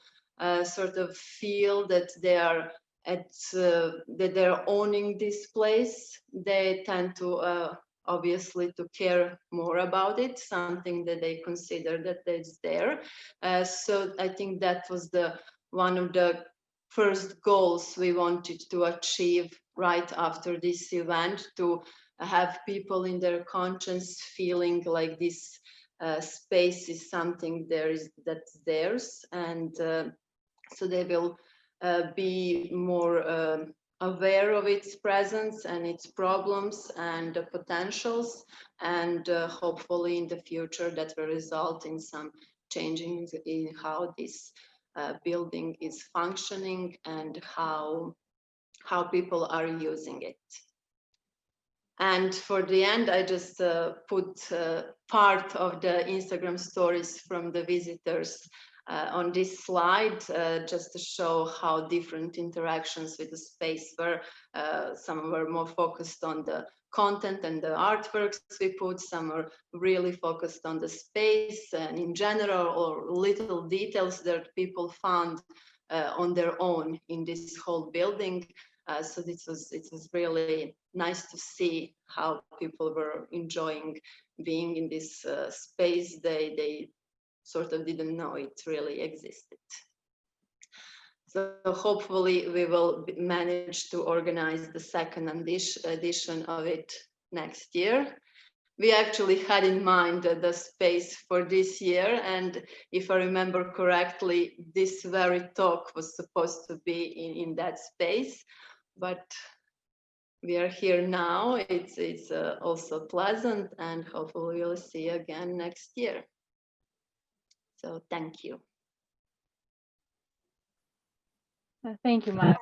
sort of feel that they are that they're owning this place, they tend to obviously to care more about it, something that they consider that is there. So I think that was one of the first goals we wanted to achieve right after this event, to have people in their conscience feeling like this space is something that's theirs, and so they will be more aware of its presence and its problems and the potentials, and hopefully in the future that will result in some changing in how this building is functioning and how people are using it. And for the end, I just put part of the Instagram stories from the visitors on this slide, just to show how different interactions with the space were. Some were more focused on the content and the artworks we put, some are really focused on the space and in general, or little details that people found on their own in this whole building. So it was really nice to see how people were enjoying being in this space. They sort of didn't know it really existed. So hopefully we will manage to organize the second edition of it next year. We actually had in mind the space for this year, and if I remember correctly, this very talk was supposed to be in that space, but we are here now. It's also pleasant, and hopefully we'll see you again next year. So thank you. Thank you, Maya,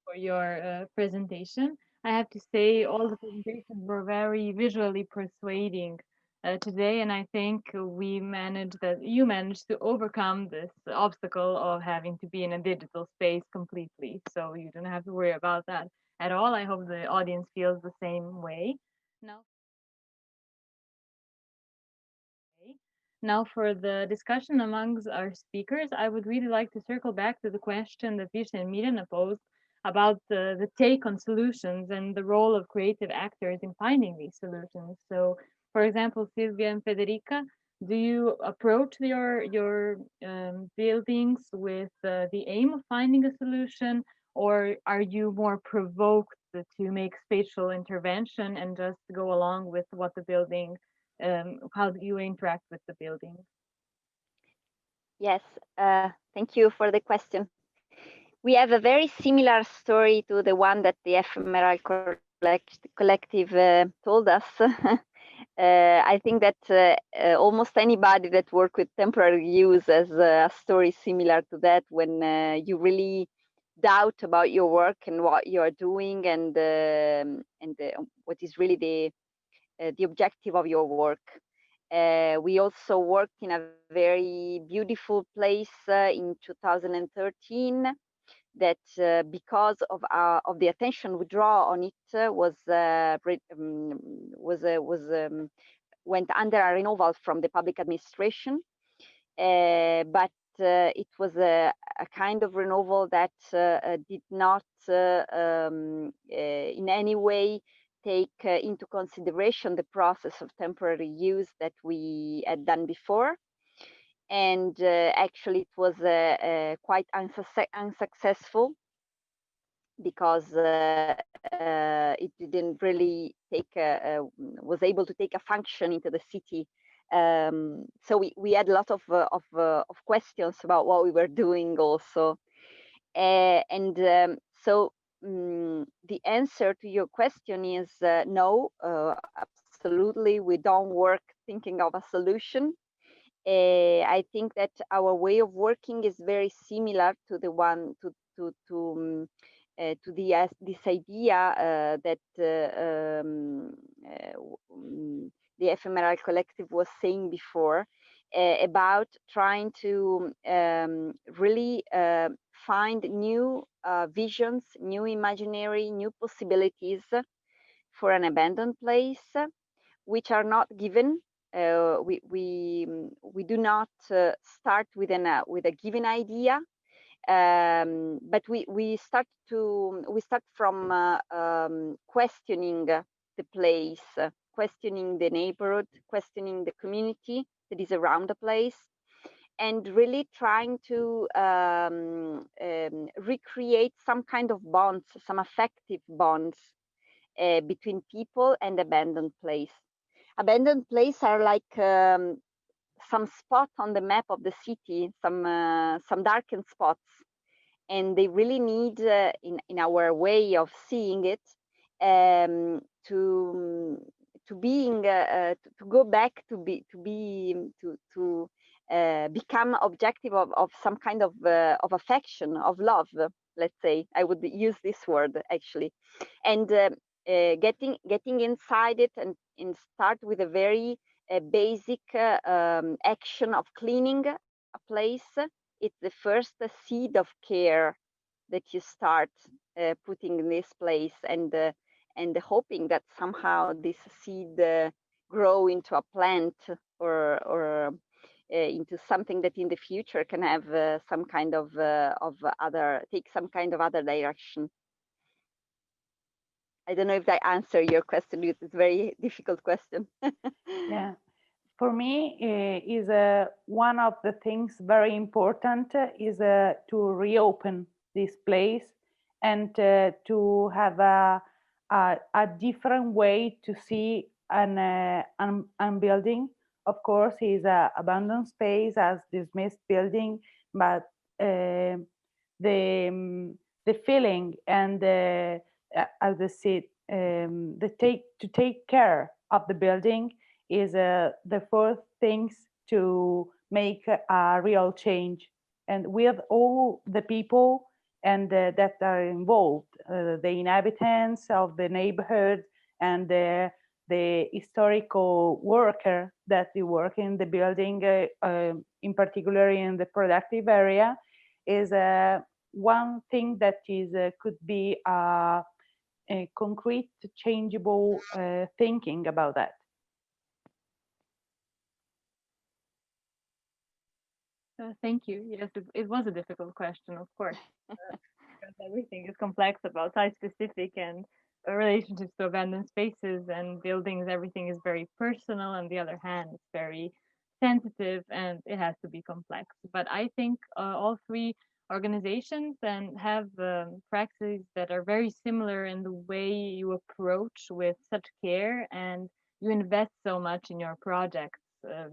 for your presentation. I have to say all the presentations were very visually persuading today, and I think you managed to overcome this obstacle of having to be in a digital space completely. So you don't have to worry about that at all. I hope the audience feels the same way. Now for the discussion amongst our speakers, I would really like to circle back to the question that Vishna and Mirjana posed about the take on solutions and the role of creative actors in finding these solutions. So, for example, Silvia and Federica, do you approach your buildings with the aim of finding a solution, or are you more provoked to make spatial intervention and just go along with what the building how do you interact with the building? Yes, thank you for the question. We have a very similar story to the one that the Ephemeral Collective told us. I think that almost anybody that works with temporary use has a story similar to that, when you really doubt about your work and what you are doing, and what is really the objective of your work. We also worked in a very beautiful place in 2013 that, because of the attention we draw on it, went under a renewal from the public administration, but it was a kind of renewal that did not in any way take into consideration the process of temporary use that we had done before. and actually it was quite unsuccessful, because it didn't really was able to take a function into the city. So we had a lot of questions about what we were doing also. So the answer to your question is no, absolutely, we don't work thinking of a solution. I think that our way of working is very similar to the one to this idea that the ephemeral collective was saying before, about trying to really find new visions, new imaginary, new possibilities for an abandoned place, which are not given. We do not start with a given idea, but we start from questioning the place, questioning the neighborhood, questioning the community that is around the place, and really trying to recreate some kind of bonds, some affective bonds between people and abandoned place. Abandoned places are like some spot on the map of the city, some darkened spots, and they really need, in our way of seeing it, to being to go back to become objective of some kind of affection, of love. Let's say, I would use this word actually, and getting inside it and start with a very basic action of cleaning a place. It's the first seed of care that you start putting in this place, and hoping that somehow this seed grow into a plant, or into something that in the future can have some kind of take some kind of other direction. I don't know if that answered your question. It's a very difficult question. Yeah. For me, is one of the things very important is to reopen this place, and to have a different way to see an building. Of course, is a abandoned space as dismissed building, but the feeling and as I said, to take care of the building is the first things to make a real change, and with all the people and that are involved, the inhabitants of the neighborhood, and the historical worker that they work in the building, in particular in the productive area, is one thing that is could be a concrete, changeable thinking about that. Thank you. Yes, it was a difficult question, of course, because everything is complex about site-specific and relationships to abandoned spaces and buildings. Everything is very personal. On the other hand, it's very sensitive and it has to be complex. But I think all three organizations and have practices that are very similar in the way you approach with such care, and you invest so much in your projects,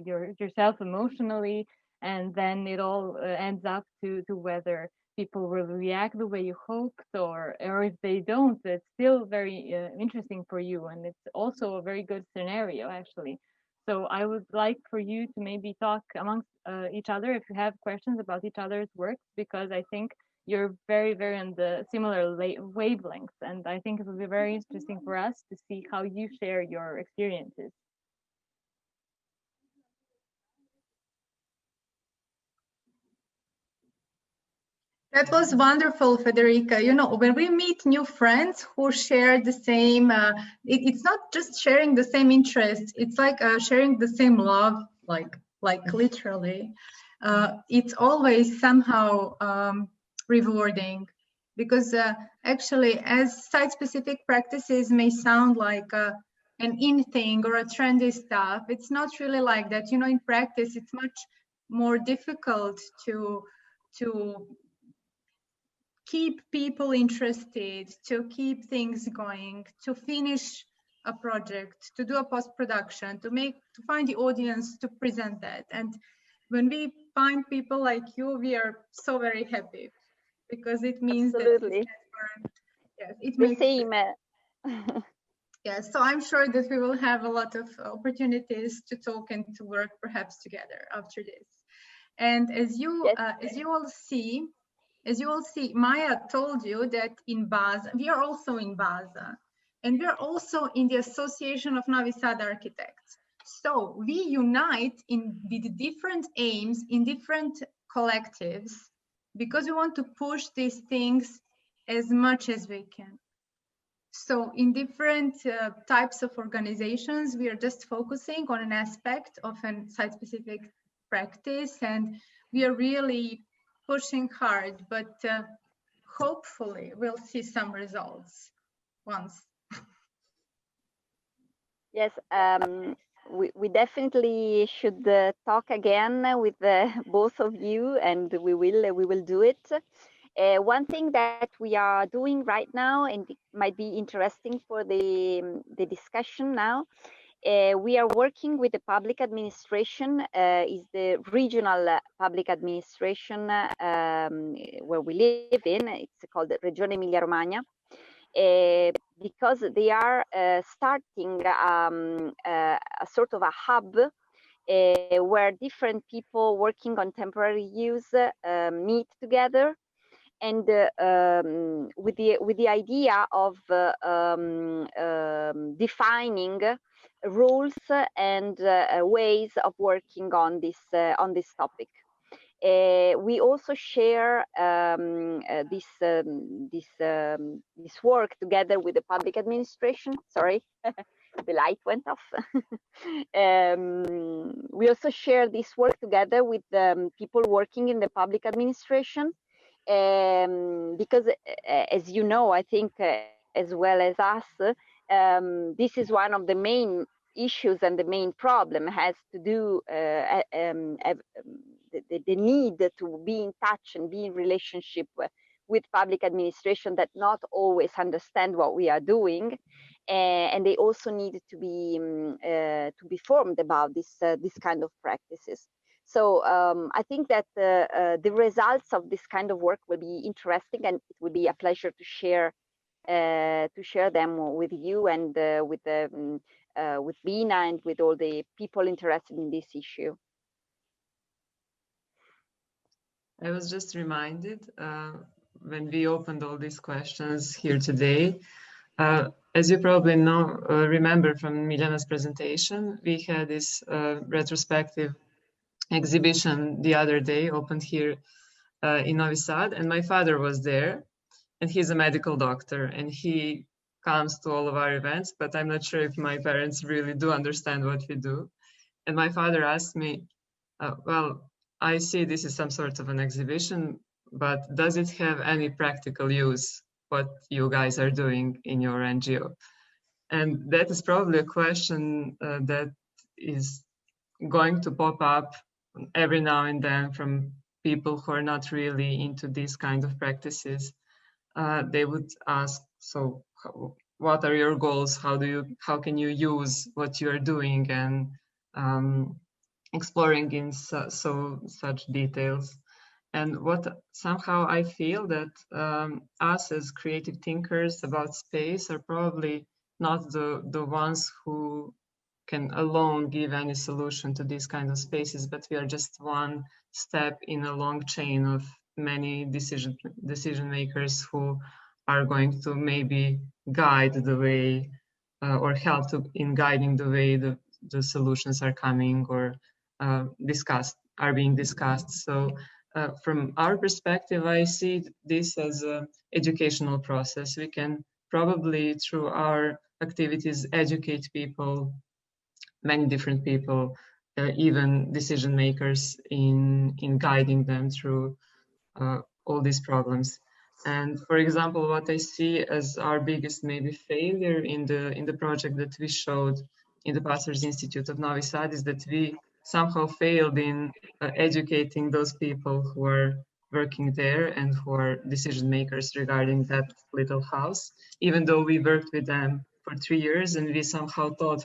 yourself emotionally, and then it all ends up to whether people will react the way you hoped, or if they don't, it's still very interesting for you, and it's also a very good scenario actually. So I would like for you to maybe talk amongst each other if you have questions about each other's works, because I think you're very, very on the similar wavelengths, and I think it will be very interesting for us to see how you share your experiences. That was wonderful, Federica. You know, when we meet new friends who share the same, it's not just sharing the same interests, it's like sharing the same love, like literally. It's always somehow rewarding, because actually, as site-specific practices may sound like an in thing or a trendy stuff, it's not really like that. You know, in practice, it's much more difficult to keep people interested, to keep things going, to finish a project, to do a post-production, to find the audience to present that. And when we find people like you, we are so very happy, because it means Absolutely. that yes, it The makes same. yes, so I'm sure that we will have a lot of opportunities to talk and to work perhaps together after this. And as you all see, Maya told you that in Baza, we are also in Baza, and we are also in the Association of Novi Sad Architects. So we unite with different aims in different collectives, because we want to push these things as much as we can. So in different types of organizations, we are just focusing on an aspect of a site-specific practice, and we are really pushing hard, but hopefully we'll see some results once. Yes, we definitely should talk again with both of you, and we will do it. One thing that we are doing right now, and it might be interesting for the discussion now, we are working with the public administration, is the regional public administration where we live in. It's called Regione Emilia-Romagna. Because they are starting a sort of a hub where different people working on temporary use meet together, and with the idea of defining rules and ways of working on this topic. We also share this work together with the public administration. Sorry, the light went off. We also share this work together with people working in the public administration, because, as you know, I think as well as us, this is one of the main issues, and the main problem has to do the need to be in touch and be in relationship with public administration that not always understand what we are doing, and they also need to be formed about this kind of practices. So I think that the results of this kind of work will be interesting, and it will be a pleasure to share them with you and with Bina and with all the people interested in this issue. I was just reminded when we opened all these questions here today, as you probably know, remember from Miljana's presentation, we had this retrospective exhibition the other day opened here in Novi Sad, and my father was there, and he's a medical doctor, and he comes to all of our events, but I'm not sure if my parents really do understand what we do. And my father asked me, well, I see this is some sort of an exhibition, but does it have any practical use, what you guys are doing in your NGO? And that is probably a question that is going to pop up every now and then from people who are not really into these kind of practices. They would ask, so what are your goals? How can you use what you are doing, and exploring in such details? And what somehow I feel that us as creative thinkers about space are probably not the ones who can alone give any solution to these kind of spaces, but we are just one step in a long chain of many decision makers who are going to maybe guide the way or help in guiding the way the solutions are coming or are being discussed. So from our perspective, I see this as an educational process. We can probably, through our activities, educate people, many different people, even decision makers, in guiding them through all these problems. And for example, what I see as our biggest maybe failure in the project that we showed in the Pastors Institute of Novi Sad is that we somehow failed in educating those people who are working there and who are decision makers regarding that little house, even though we worked with them for 3 years and we somehow thought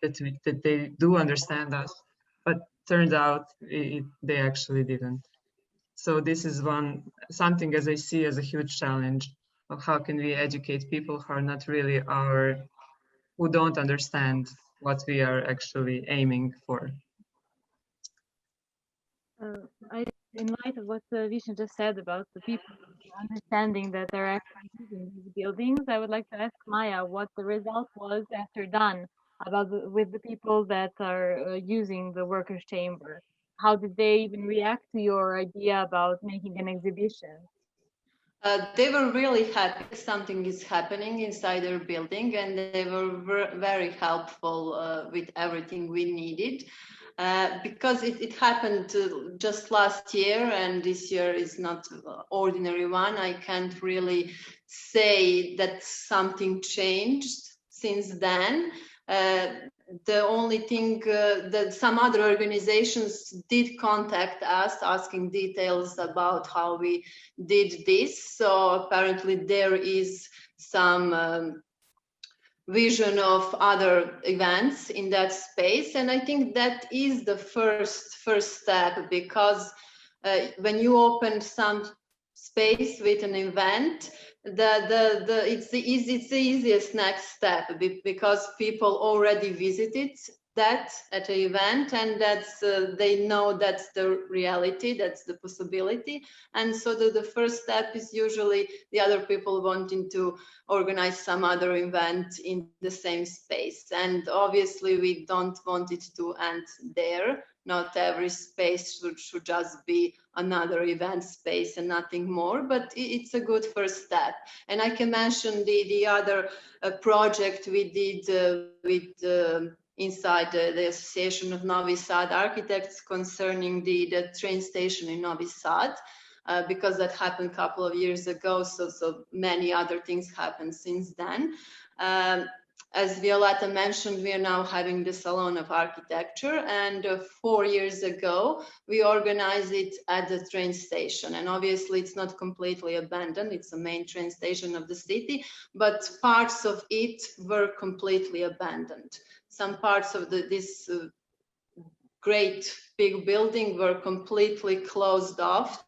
that they do understand us, but turned out they actually didn't. So this is something as I see as a huge challenge of how can we educate people who are not really who don't understand what we are actually aiming for. In light of what Vishnu just said about the people understanding that they're actually using these buildings, I would like to ask Maya what the result was after done with the people that are using the workers' chamber. How did they even react to your idea about making an exhibition? They were really happy something is happening inside their building, and they were very helpful with everything we needed. Because it happened just last year, and this year is not ordinary one. I can't really say that something changed since then. The only thing that some other organizations did contact us asking details about how we did this. So apparently there is some vision of other events in that space, and I think that is the first step, because when you open some space with an event, it's the easiest next step, because people already visited that at an event, and that's they know that's the reality, that's the possibility. And so the first step is usually the other people wanting to organize some other event in the same space. And obviously we don't want it to end there. Not every space should just be another event space and nothing more, but it's a good first step. And I can mention the other project we did with inside the Association of Novi Sad Architects concerning the train station in Novi Sad, because that happened a couple of years ago, so many other things happened since then. As Violetta mentioned, we are now having the Salon of Architecture, and 4 years ago, we organized it at the train station. And obviously it's not completely abandoned, it's the main train station of the city, but parts of it were completely abandoned. Some parts of this great big building were completely closed off.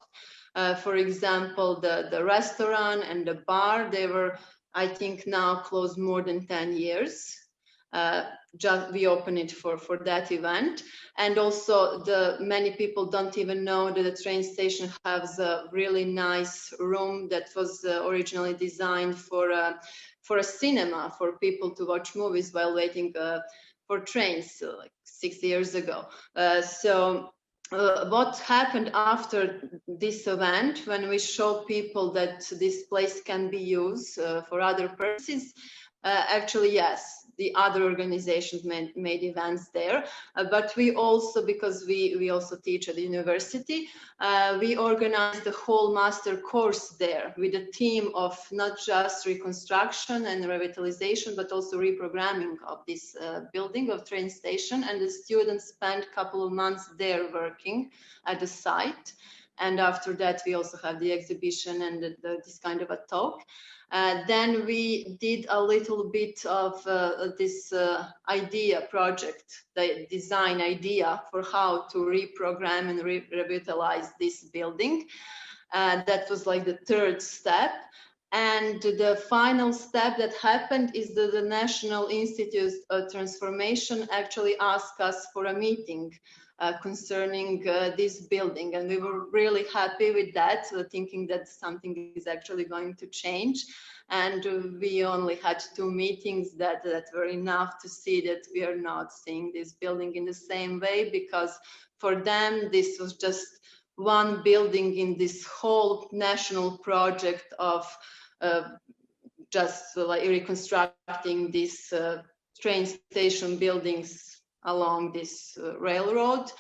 For example, the restaurant and the bar, they were, I think, now closed more than 10 years. Just we opened it for that event. And also many people don't even know that the train station has a really nice room that was originally designed for a cinema, for people to watch movies while waiting for trains, like 6 years ago. What happened after this event, when we show people that this place can be used for other purposes, actually, yes, the other organizations made events there, but we also, because we also teach at the university, we organized the whole master course there with a team of not just reconstruction and revitalization, but also reprogramming of this building of train station. And the students spent a couple of months there working at the site. And after that, we also have the exhibition and this kind of a talk. Then we did a little bit of this idea project, the design idea for how to reprogram and revitalize this building. That was like the third step. And the final step that happened is that the National Institute of Transformation actually asked us for a meeting concerning this building. And we were really happy with that, thinking that something is actually going to change. And we only had 2 meetings that were enough to see that we are not seeing this building in the same way, because for them, this was just one building in this whole national project of just like reconstructing these train station buildings along this railroad.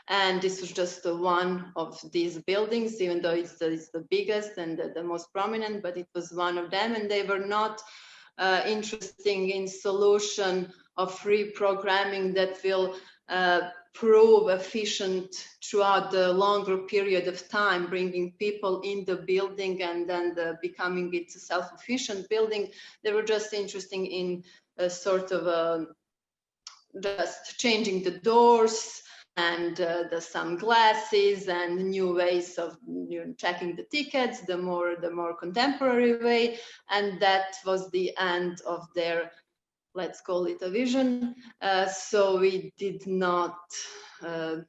And this was just one of these buildings, even though it's the biggest and the most prominent, but it was one of them. And they were not interested in solution of reprogramming that will prove efficient throughout the longer period of time, bringing people in the building and then becoming it a self-efficient building. They were just interested in a sort of just changing the doors and the sunglasses and new ways of checking the tickets, the more contemporary way. And that was the end of their, let's call it a vision. So we did not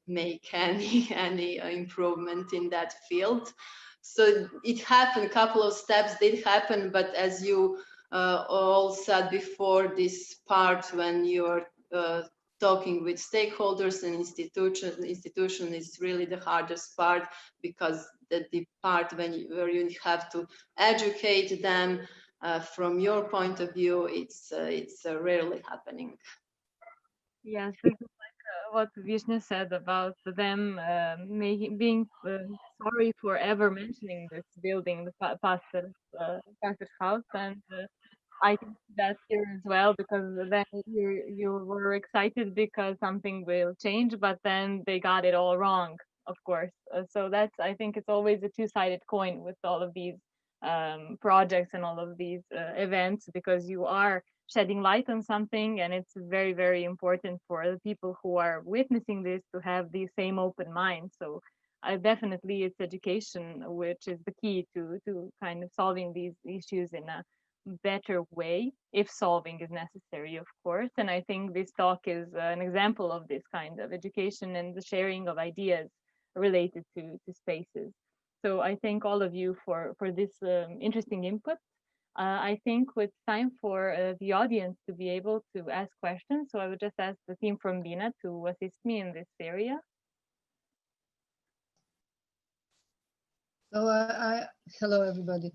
make any improvement in that field. So it happened, a couple of steps did happen, but as you all said before, this part when you're talking with stakeholders and institution is really the hardest part, because the part where you have to educate them from your point of view, it's rarely happening. Yes, this is like what Vishnu said about them being sorry for ever mentioning this building, the Pastor's house, and I can see that here as well, because then you were excited because something will change, but then they got it all wrong, of course. So that's, I think it's always a two-sided coin with all of these projects and all of these events, because you are shedding light on something, and it's very, very important for the people who are witnessing this to have the same open mind. So definitely it's education, which is the key to kind of solving these issues in a better way, if solving is necessary, of course. And I think this talk is an example of this kind of education and the sharing of ideas related to spaces. So I thank all of you for this interesting input. I think it's time for the audience to be able to ask questions. So I would just ask the team from BINA to assist me in this area. So hello everybody.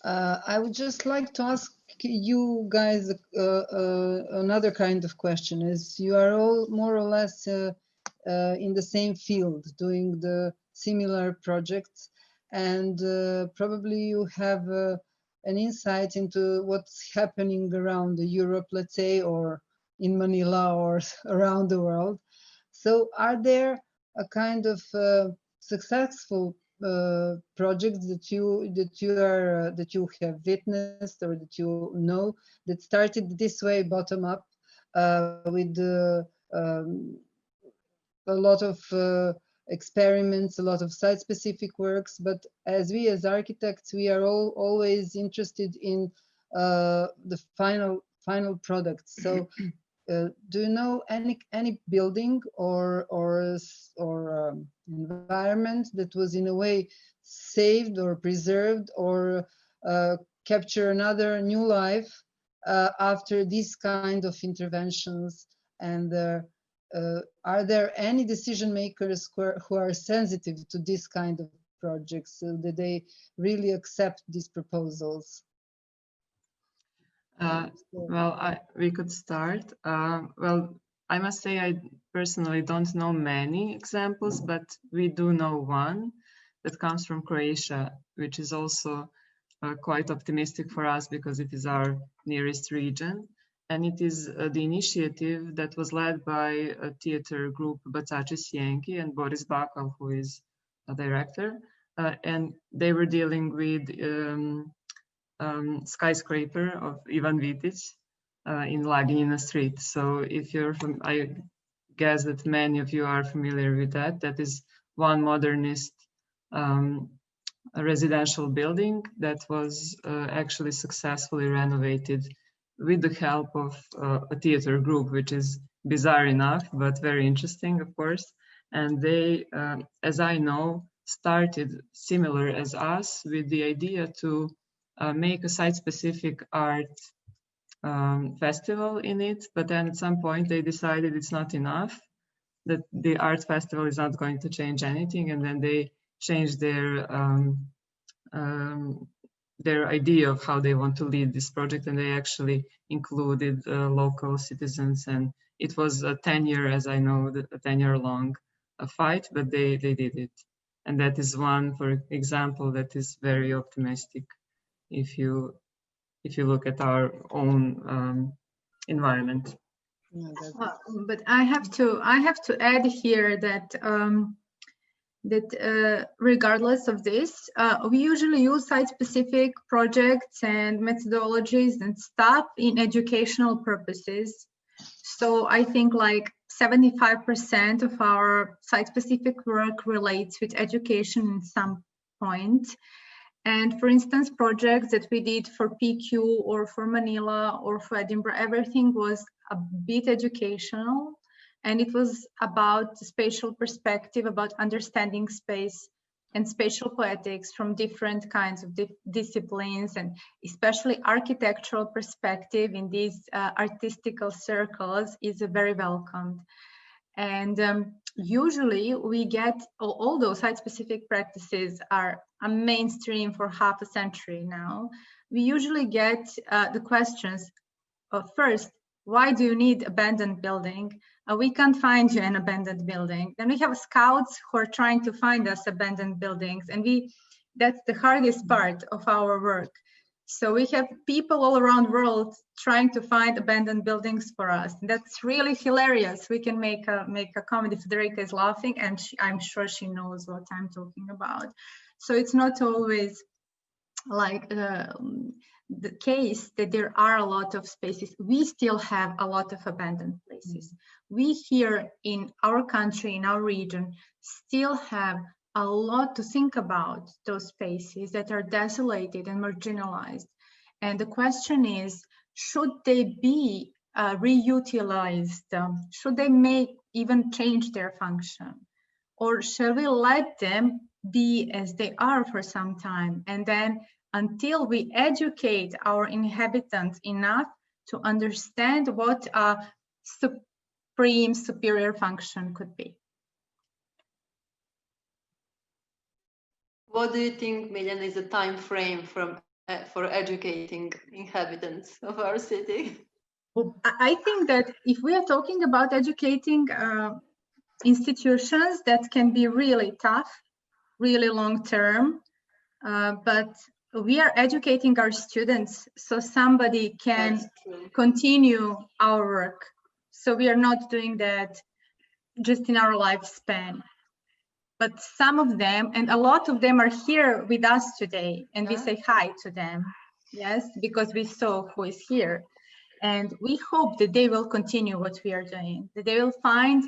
I would just like to ask you guys another kind of question. Is you are all more or less in the same field, doing the similar projects, and probably you have an insight into what's happening around Europe, let's say, or in Manila, or around the world. So are there a kind of successful projects that you have witnessed or that you know that started this way, bottom up, with a lot of experiments, a lot of site-specific works, but as architects, we are always interested in the final product. So do you know any building or environment that was in a way saved or preserved or capture another new life after these kind of interventions? And are there any decision makers who are sensitive to this kind of projects, so that they really accept these proposals? Well, we could start. Well, I must say I personally don't know many examples, but we do know one that comes from Croatia, which is also quite optimistic for us because it is our nearest region. And it is the initiative that was led by a theater group, Bacaci Sjenki, and Boris Bakal, who is a director. And they were dealing with skyscraper of Ivan Vitic in Laginina Street. So if you're from, I guess that many of you are familiar with that. That is one modernist residential building that was actually successfully renovated with the help of a theater group, which is bizarre enough, but very interesting, of course. And they, as I know, started similar as us with the idea to make a site-specific art festival in it, but then at some point they decided it's not enough, that the art festival is not going to change anything, and then they changed their idea of how they want to lead this project, and they actually included local citizens, and it was a 10-year, as I know, a 10-year long fight, but they did it. And that is one, for example, that is very optimistic if you look at our own environment. But I have to add here that regardless of this, we usually use site-specific projects and methodologies and stuff in educational purposes. So I think like 75% of our site-specific work relates with education at some point. And for instance, projects that we did for PQ or for Manila or for Edinburgh, everything was a bit educational. And it was about the spatial perspective, about understanding space and spatial poetics from different kinds of disciplines, and especially architectural perspective in these artistical circles is very welcomed. And usually we get all those site-specific practices are a mainstream for half a century now. We usually get the questions of first, why do you need abandoned building? We can't find you an abandoned building. Then we have scouts who are trying to find us abandoned buildings, and that's the hardest part of our work. So we have people all around the world trying to find abandoned buildings for us. That's really hilarious. We can make a comedy. Federica is laughing, and I'm sure she knows what I'm talking about. So it's not always like the case that there are a lot of spaces. We still have a lot of abandoned places. We here in our country, in our region, still have a lot to think about those spaces that are desolated and marginalized. And the question is, should they be reutilized? Should they even change their function? Or shall we let them be as they are for some time, and then until we educate our inhabitants enough to understand what a supreme superior function could be? What do you think, Miljan, is a time frame for educating inhabitants of our city? Well, I think that if we are talking about educating institutions, that can be really tough, really long term, but we are educating our students so somebody can continue our work. So we are not doing that just in our lifespan. But some of them, and a lot of them, are here with us today, and we say hi to them, yes, because we saw who is here. And we hope that they will continue what we are doing, that they will find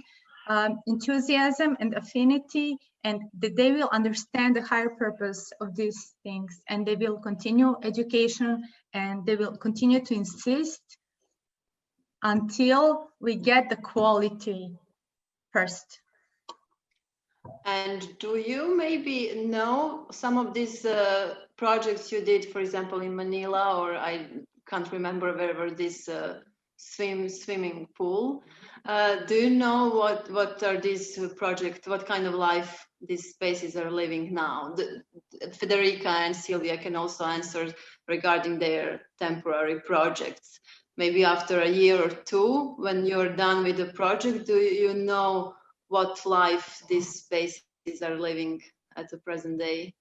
enthusiasm and affinity, and that they will understand the higher purpose of these things, and they will continue education, and they will continue to insist until we get the quality first. And do you maybe know some of these projects you did, for example, in Manila, or I can't remember wherever this swimming pool. Do you know what are these projects, what kind of life these spaces are living now? Federica and Silvia can also answer regarding their temporary projects. Maybe after a year or two, when you're done with the project, do you know what life these spaces are living at the present day?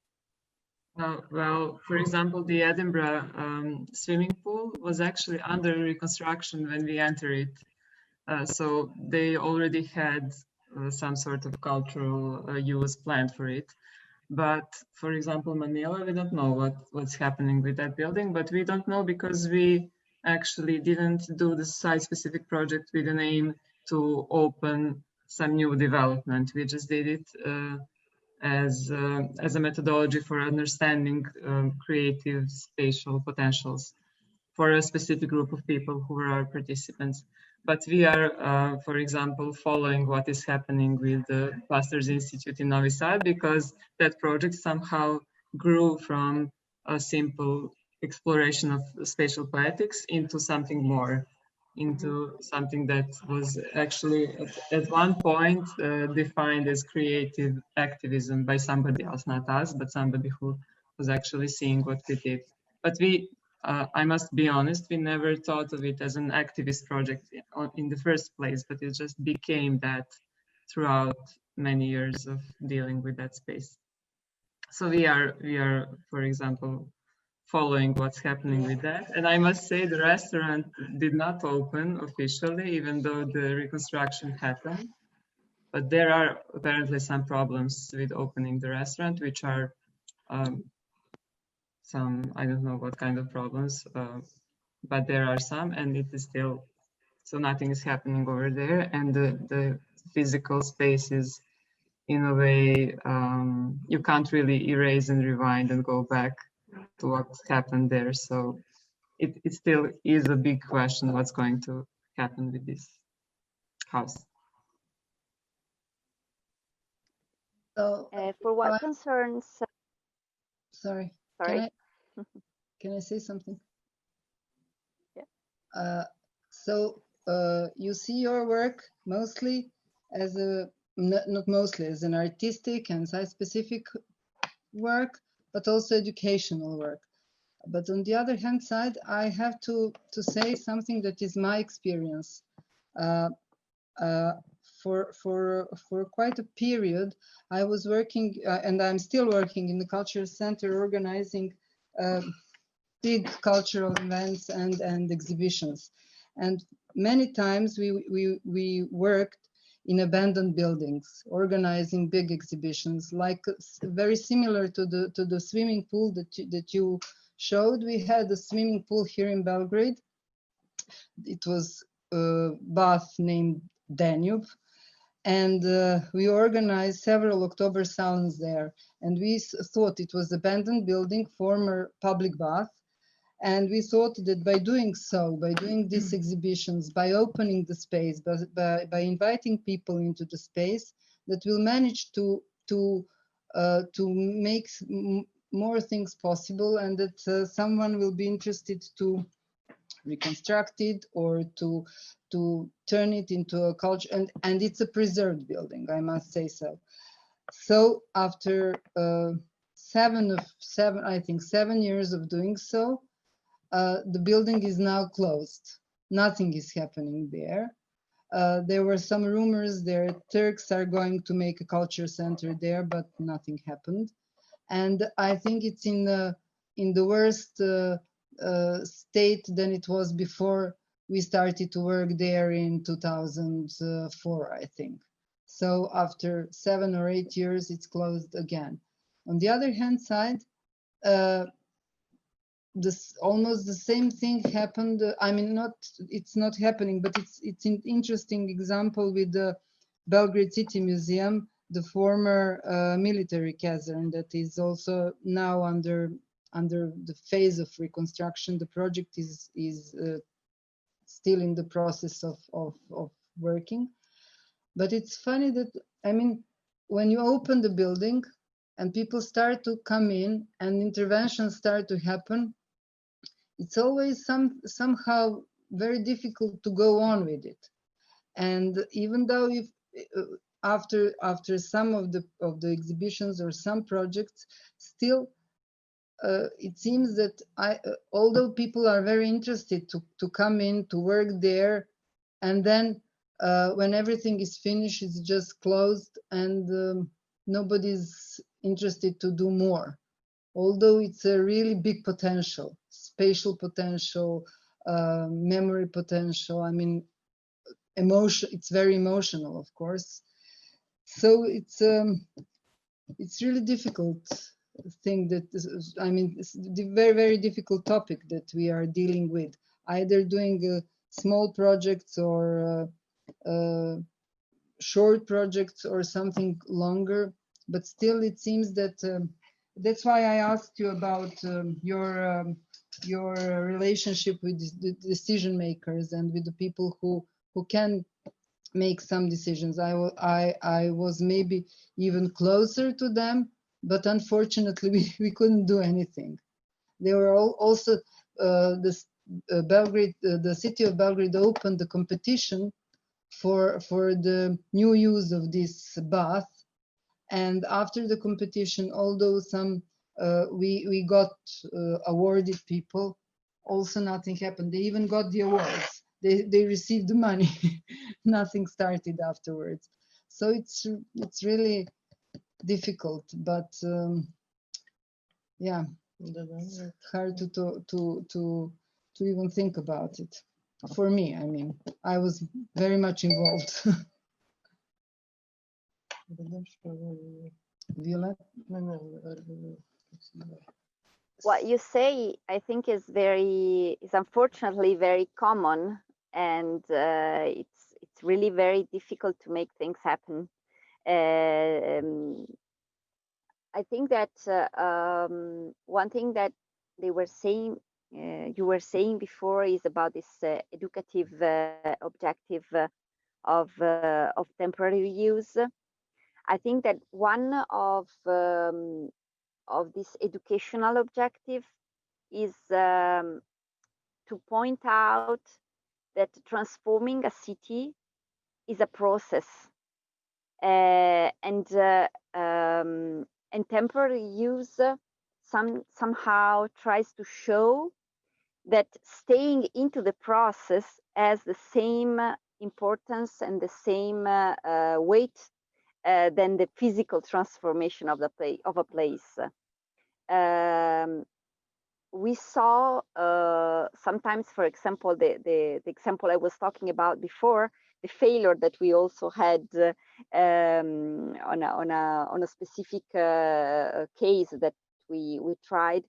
Well, for example, the Edinburgh swimming pool was actually under reconstruction when we entered it. So they already had some sort of cultural use planned for it. But for example, Manila, we don't know what's happening with that building, but we don't know because we actually didn't do the site-specific project with an aim to open some new development. We just did it as a methodology for understanding creative spatial potentials for a specific group of people who are our participants. But we are, for example, following what is happening with the Clusters Institute in Novi Sad, because that project somehow grew from a simple exploration of spatial poetics into something more, into something that was actually at one point defined as creative activism by somebody else, not us, but somebody who was actually seeing what we did. But we, I must be honest, we never thought of it as an activist project in the first place, but it just became that throughout many years of dealing with that space. So we are, for example, following what's happening with that. And I must say the restaurant did not open officially, even though the reconstruction happened. But there are apparently some problems with opening the restaurant, which are some, I don't know what kind of problems, but there are some, and it is still, so nothing is happening over there. And the physical space is, in a way, you can't really erase and rewind and go back to what happened there. So it still is a big question what's going to happen with this house. So, For what concerns, sorry, sorry. Can I say something? Yeah. So you see your work mostly as a, not mostly, as an artistic and site-specific work, but also educational work. But on the other hand side, I have to say something that is my experience. For quite a period, I was working, and I'm still working in the cultural center, organizing big cultural events and exhibitions. And many times we worked in abandoned buildings, organizing big exhibitions, like very similar to the swimming pool that you showed. We had a swimming pool here in Belgrade. It was a bath named Danube. And we organized several October salons there. And we thought it was abandoned building, former public bath. And we thought that by doing so, by doing these exhibitions, by opening the space, by inviting people into the space, that we'll manage to make more things possible, and that someone will be interested to reconstruct it or to turn it into a culture. And it's a preserved building, I must say so. So after 7 years of doing so, the building is now closed. Nothing is happening there. There were some rumors there Turks are going to make a culture center there, but nothing happened. And I think it's in the worst state than it was before we started to work there in 2004, I think. So after 7 or 8 years, it's closed again. On the other hand side, almost the same thing happened. I mean, it's not happening, but it's an interesting example with the Belgrade City Museum, the former military caserne that is also now under the phase of reconstruction. The project is still in the process of working. But it's funny that, I mean, when you open the building and people start to come in and interventions start to happen, it's always somehow very difficult to go on with it. And even though if after some of the exhibitions or some projects, still it seems that although people are very interested to come in to work there, and then when everything is finished, it's just closed, and nobody's interested to do more. Although it's a really big potential, spatial potential, memory potential. I mean, emotion. It's very emotional, of course. So it's really difficult thing that I mean, it's the very difficult topic that we are dealing with. Either doing small projects or short projects or something longer, but still it seems that. That's why I asked you about your relationship with the decision makers and with the people who can make some decisions. I was maybe even closer to them, but unfortunately we couldn't do anything. They were also Belgrade, the city of Belgrade opened the competition for the new use of this bath. And after the competition, although some we got awarded people, also nothing happened. They even got the awards. They received the money. Nothing started afterwards. So it's really difficult. But yeah, It's hard to even think about it. For me, I mean, I was very much involved. What you say, I think, is unfortunately very common, and it's really very difficult to make things happen. I think that one thing that they were saying, you were saying before, is about this educative objective of temporary use. I think that one of this educational objective is to point out that transforming a city is a process, and temporary use somehow tries to show that staying into the process has the same importance and the same weight than the physical transformation of a place. We saw sometimes, for example, the example I was talking about before, the failure that we also had on a specific case that we tried.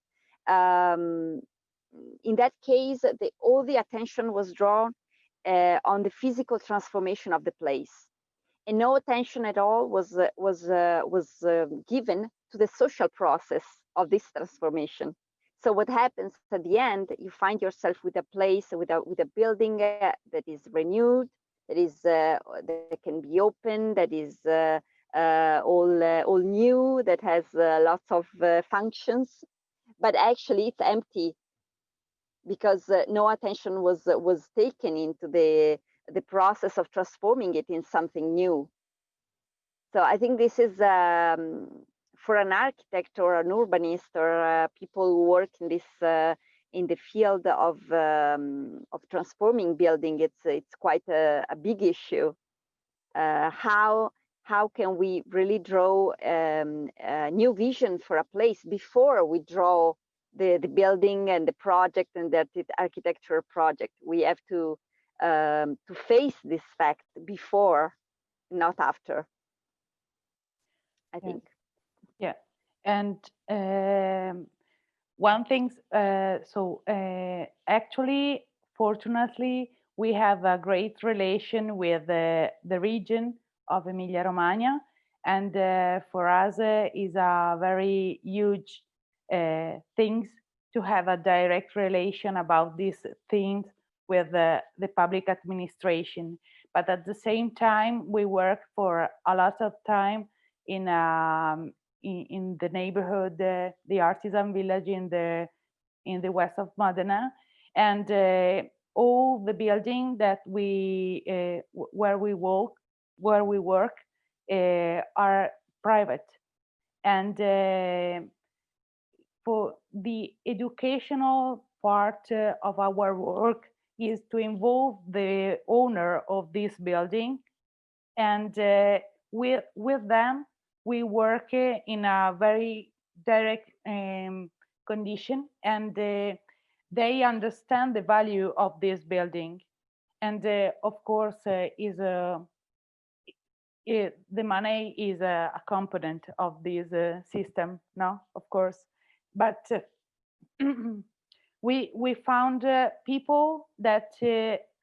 In that case, all the attention was drawn on the physical transformation of the place, and no attention at all was given to the social process of this transformation. So what happens at the end? You find yourself with a place, with a building that is renewed, that can be open, that is all new, that has lots of functions, but actually it's empty because no attention was taken into the process of transforming it in something new. So I think this is for an architect or an urbanist or people who work in this in the field of transforming building, it's quite a big issue. How can we really draw a new vision for a place before we draw the building and the project and the architecture project? We have to face this fact before, not after, I think. Yeah, and one thing, actually, fortunately, we have a great relation with the region of Emilia-Romagna, and for us is a very huge things to have a direct relation about these things with the public administration. But at the same time, we work for a lot of time in the neighborhood, the artisan village in the west of Modena, and all the building that where we work are private, and for the educational part of our work is to involve the owner of this building, and with them we work in a very direct condition, and they understand the value of this building, and of course the money is a component of this system, no, of course, but we found people that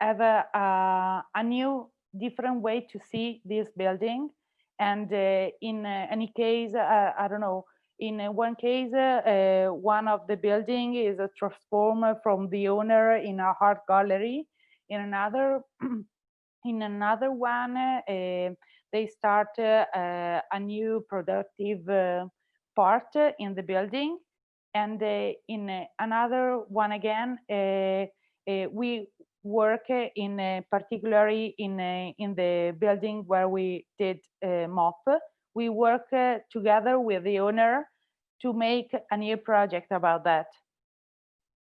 have a new different way to see this building, and in any case, I don't know, in one case one of the building is a transformer from the owner in a art gallery. In another one they start a new productive part in the building, and in another one again we work in particularly in the building where we did MOP. We work together with the owner to make a new project about that,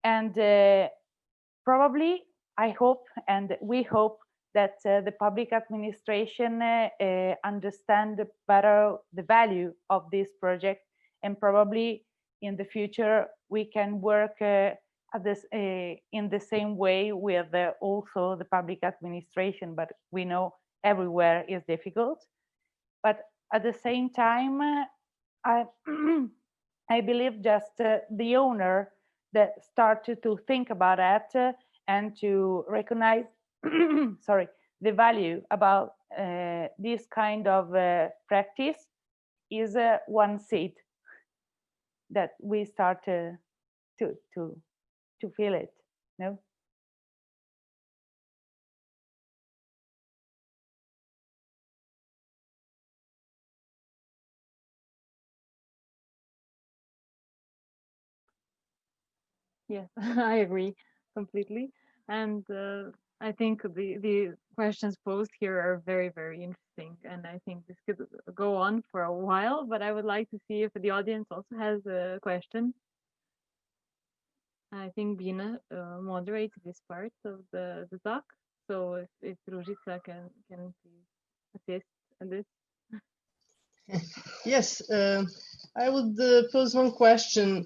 and probably I hope, and we hope, that the public administration understand better the value of this project, and probably in the future we can work at this in the same way with also the public administration, but we know everywhere is difficult. But at the same time, I I believe just the owner that started to think about that and to recognize, sorry, the value about this kind of practice is one seed that we start to feel it. No. Yes, I agree completely. And I think the questions posed here are very, very interesting. And I think this could go on for a while, but I would like to see if the audience also has a question. I think Bina moderates this part of the talk. So if Ružica can please assist in this. Yes, I would pose one question.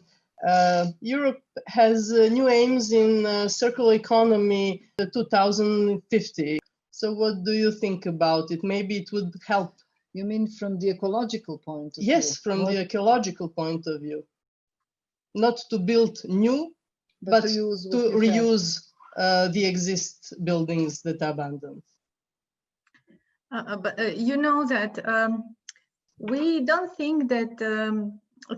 Europe has new aims in circular economy 2050. So what do you think about it? Maybe it would help. You mean from the ecological point of view? Yes, from the ecological point of view. Not to build new, but to reuse the exist buildings that are abandoned. But you know that we don't think that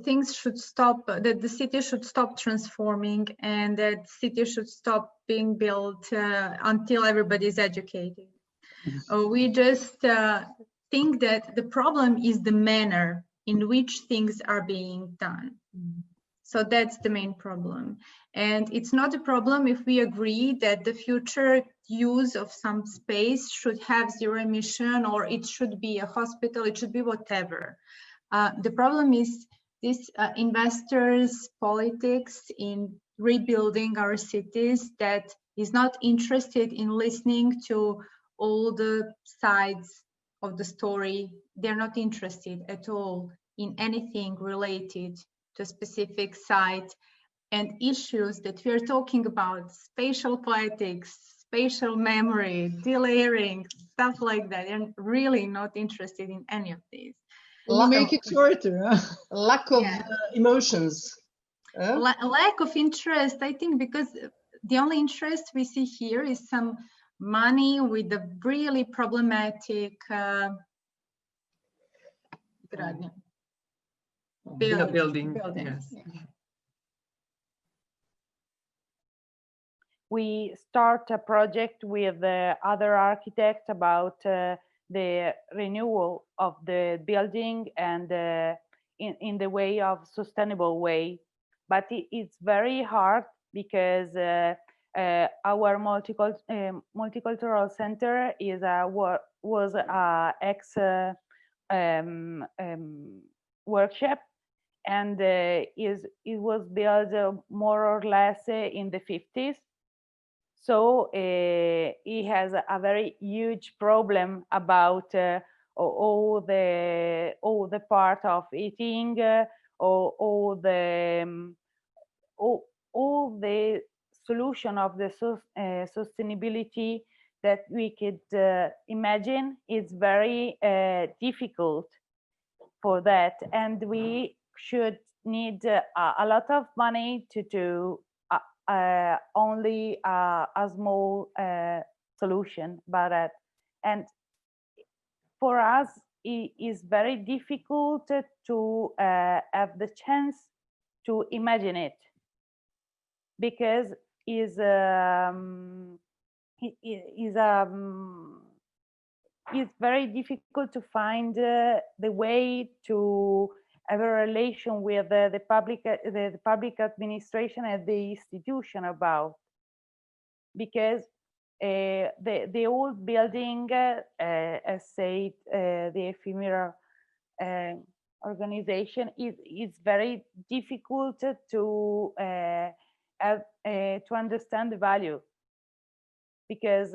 things should stop, that the city should stop transforming and that city should stop being built until everybody is educated. We just think that the problem is the manner in which things are being done. So that's the main problem. And it's not a problem if we agree that the future use of some space should have zero emission, or it should be a hospital, it should be whatever. The problem is this investors' politics in rebuilding our cities that is not interested in listening to all the sides of the story. They're not interested at all in anything related to a specific site and issues that we're talking about, spatial poetics, spatial memory, delayering, stuff like that. They're really not interested in any of these. You make it shorter. Huh? Lack of emotions. Lack of interest, I think, because the only interest we see here is some money with a really problematic building. Yes. Yeah. We start a project with other architects about the renewal of the building and in the way of sustainable way. But it's very hard because our multicultural center is was a ex workshop, and it was built more or less in the 50s. So he has a very huge problem about all the part of eating, all the solution of the sustainability that we could imagine is very difficult for that, and we should need a lot of money to do only a small solution, but and for us it is very difficult to have the chance to imagine it, because it's very difficult to find the way to have a relation with the public administration and the institution about, because the old building, as said, the ephemeral organization is very difficult to understand the value, because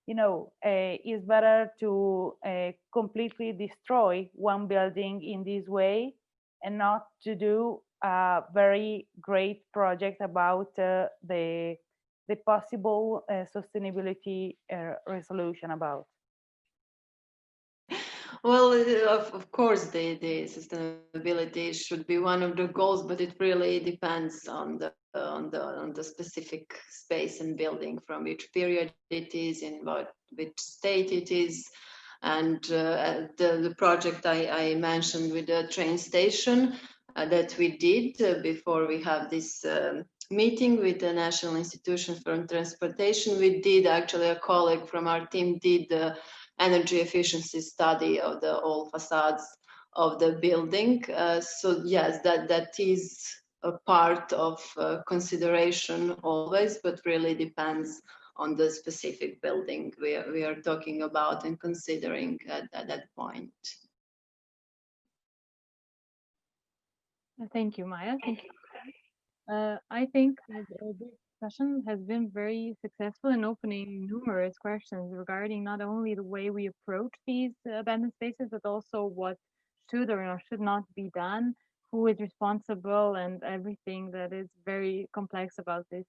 you know, it's better to completely destroy one building in this way and not to do a very great project about the possible sustainability resolution about. Well, of course, the sustainability should be one of the goals, but it really depends on the specific space and building, from which period it is, in which state it is, and the project I mentioned with the train station that we did before we have this meeting with the National Institution for Transportation. We did actually, a colleague from our team did the energy efficiency study of the all facades of the building. So yes, that is a part of consideration always, but really depends on the specific building we are talking about and considering at that point. Thank you, Maya. Thank you. I think this discussion has been very successful in opening numerous questions regarding not only the way we approach these abandoned spaces, but also what should or should not be done, who is responsible, and everything that is very complex about this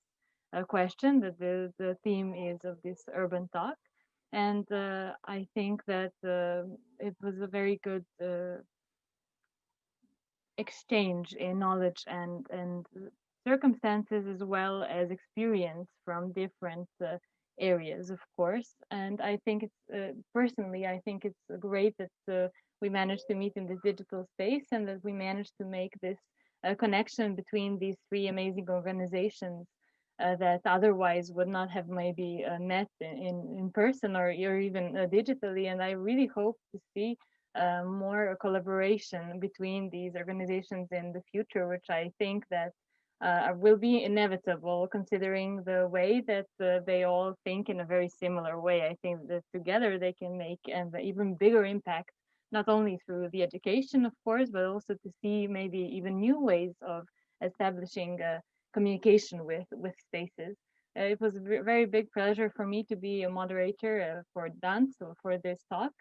question that the theme is of this urban talk. And I think that it was a very good exchange in knowledge and circumstances, as well as experience from different areas, of course. And I think it's personally, I think it's great that we managed to meet in this digital space, and that we managed to make this connection between these three amazing organizations that otherwise would not have maybe met in person, or even digitally. And I really hope to see more collaboration between these organizations in the future, which I think that will be inevitable, considering the way that they all think in a very similar way. I think that together they can make an even bigger impact, not only through the education, of course, but also to see maybe even new ways of establishing communication with spaces. It was a very big pleasure for me to be a moderator for dance, or for this talk.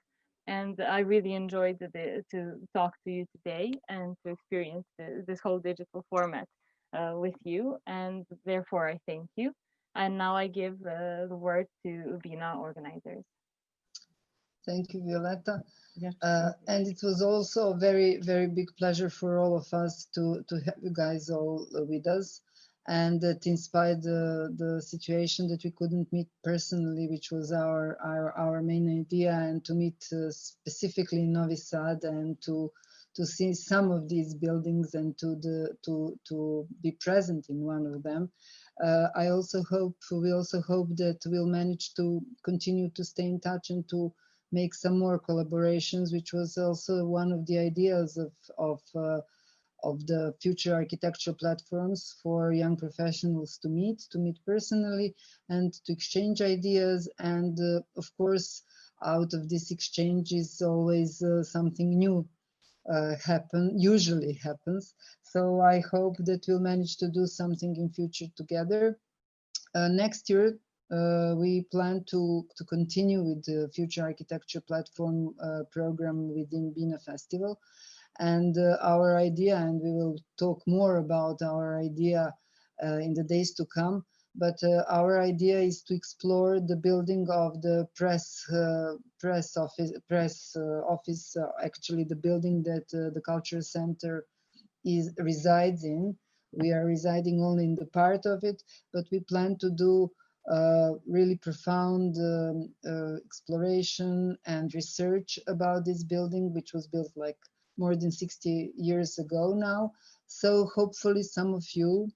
And I really enjoyed to talk to you today and to experience this whole digital format with you. And therefore, I thank you. And now I give the word to Ubina organizers. Thank you, Violetta. And it was also a very, very big pleasure for all of us to have you guys all with us. And that in spite the situation that we couldn't meet personally, which was our main idea, and to meet specifically in Novi Sad, and to see some of these buildings, and to be present in one of them. We also hope that we'll manage to continue to stay in touch and to make some more collaborations, which was also one of the ideas of the future architecture platforms, for young professionals to meet personally and to exchange ideas. And of course, out of this exchange is always something new usually happens. So I hope that we'll manage to do something in future together. Next year, we plan to continue with the Future Architecture Platform program within Bina Festival. And our idea, and we will talk more about our idea in the days to come, but our idea is to explore the building of the press office, actually the building that the Cultural Center resides in. We are residing only in the part of it, but we plan to do really profound exploration and research about this building, which was built like more than 60 years ago now. So hopefully some of you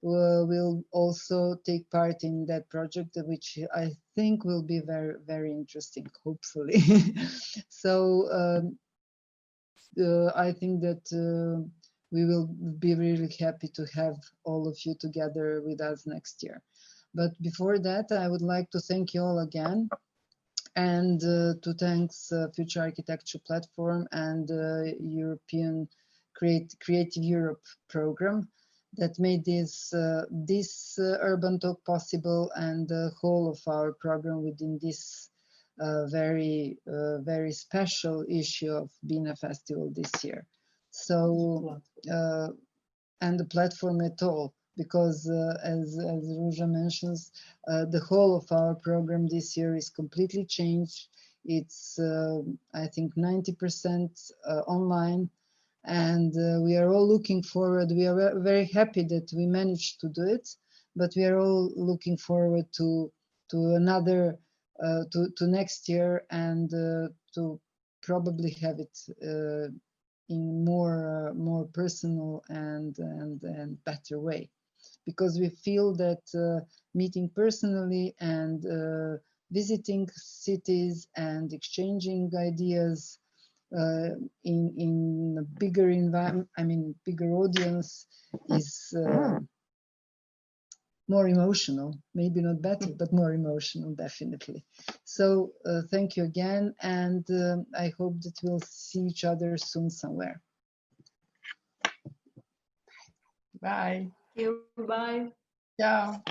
will also take part in that project, which I think will be very, very interesting, hopefully. So I think that we will be really happy to have all of you together with us next year. But before that, I would like to thank you all again, and to thanks Future Architecture Platform and European Creative Europe program that made this urban talk possible, and the whole of our program within this very special issue of Bina Festival this year. So and the platform at all, because as Ruja mentions, the whole of our program this year is completely changed. It's, I think, 90% online, and we are all looking forward. We are very happy that we managed to do it, but we are all looking forward to another, to next year, and to probably have it in more personal and better way, because we feel that meeting personally and visiting cities and exchanging ideas in a bigger environment, I mean bigger audience, is more emotional, maybe not better, but more emotional, definitely. So thank you again, and I hope that we'll see each other soon somewhere. Bye. Bye. Ciao.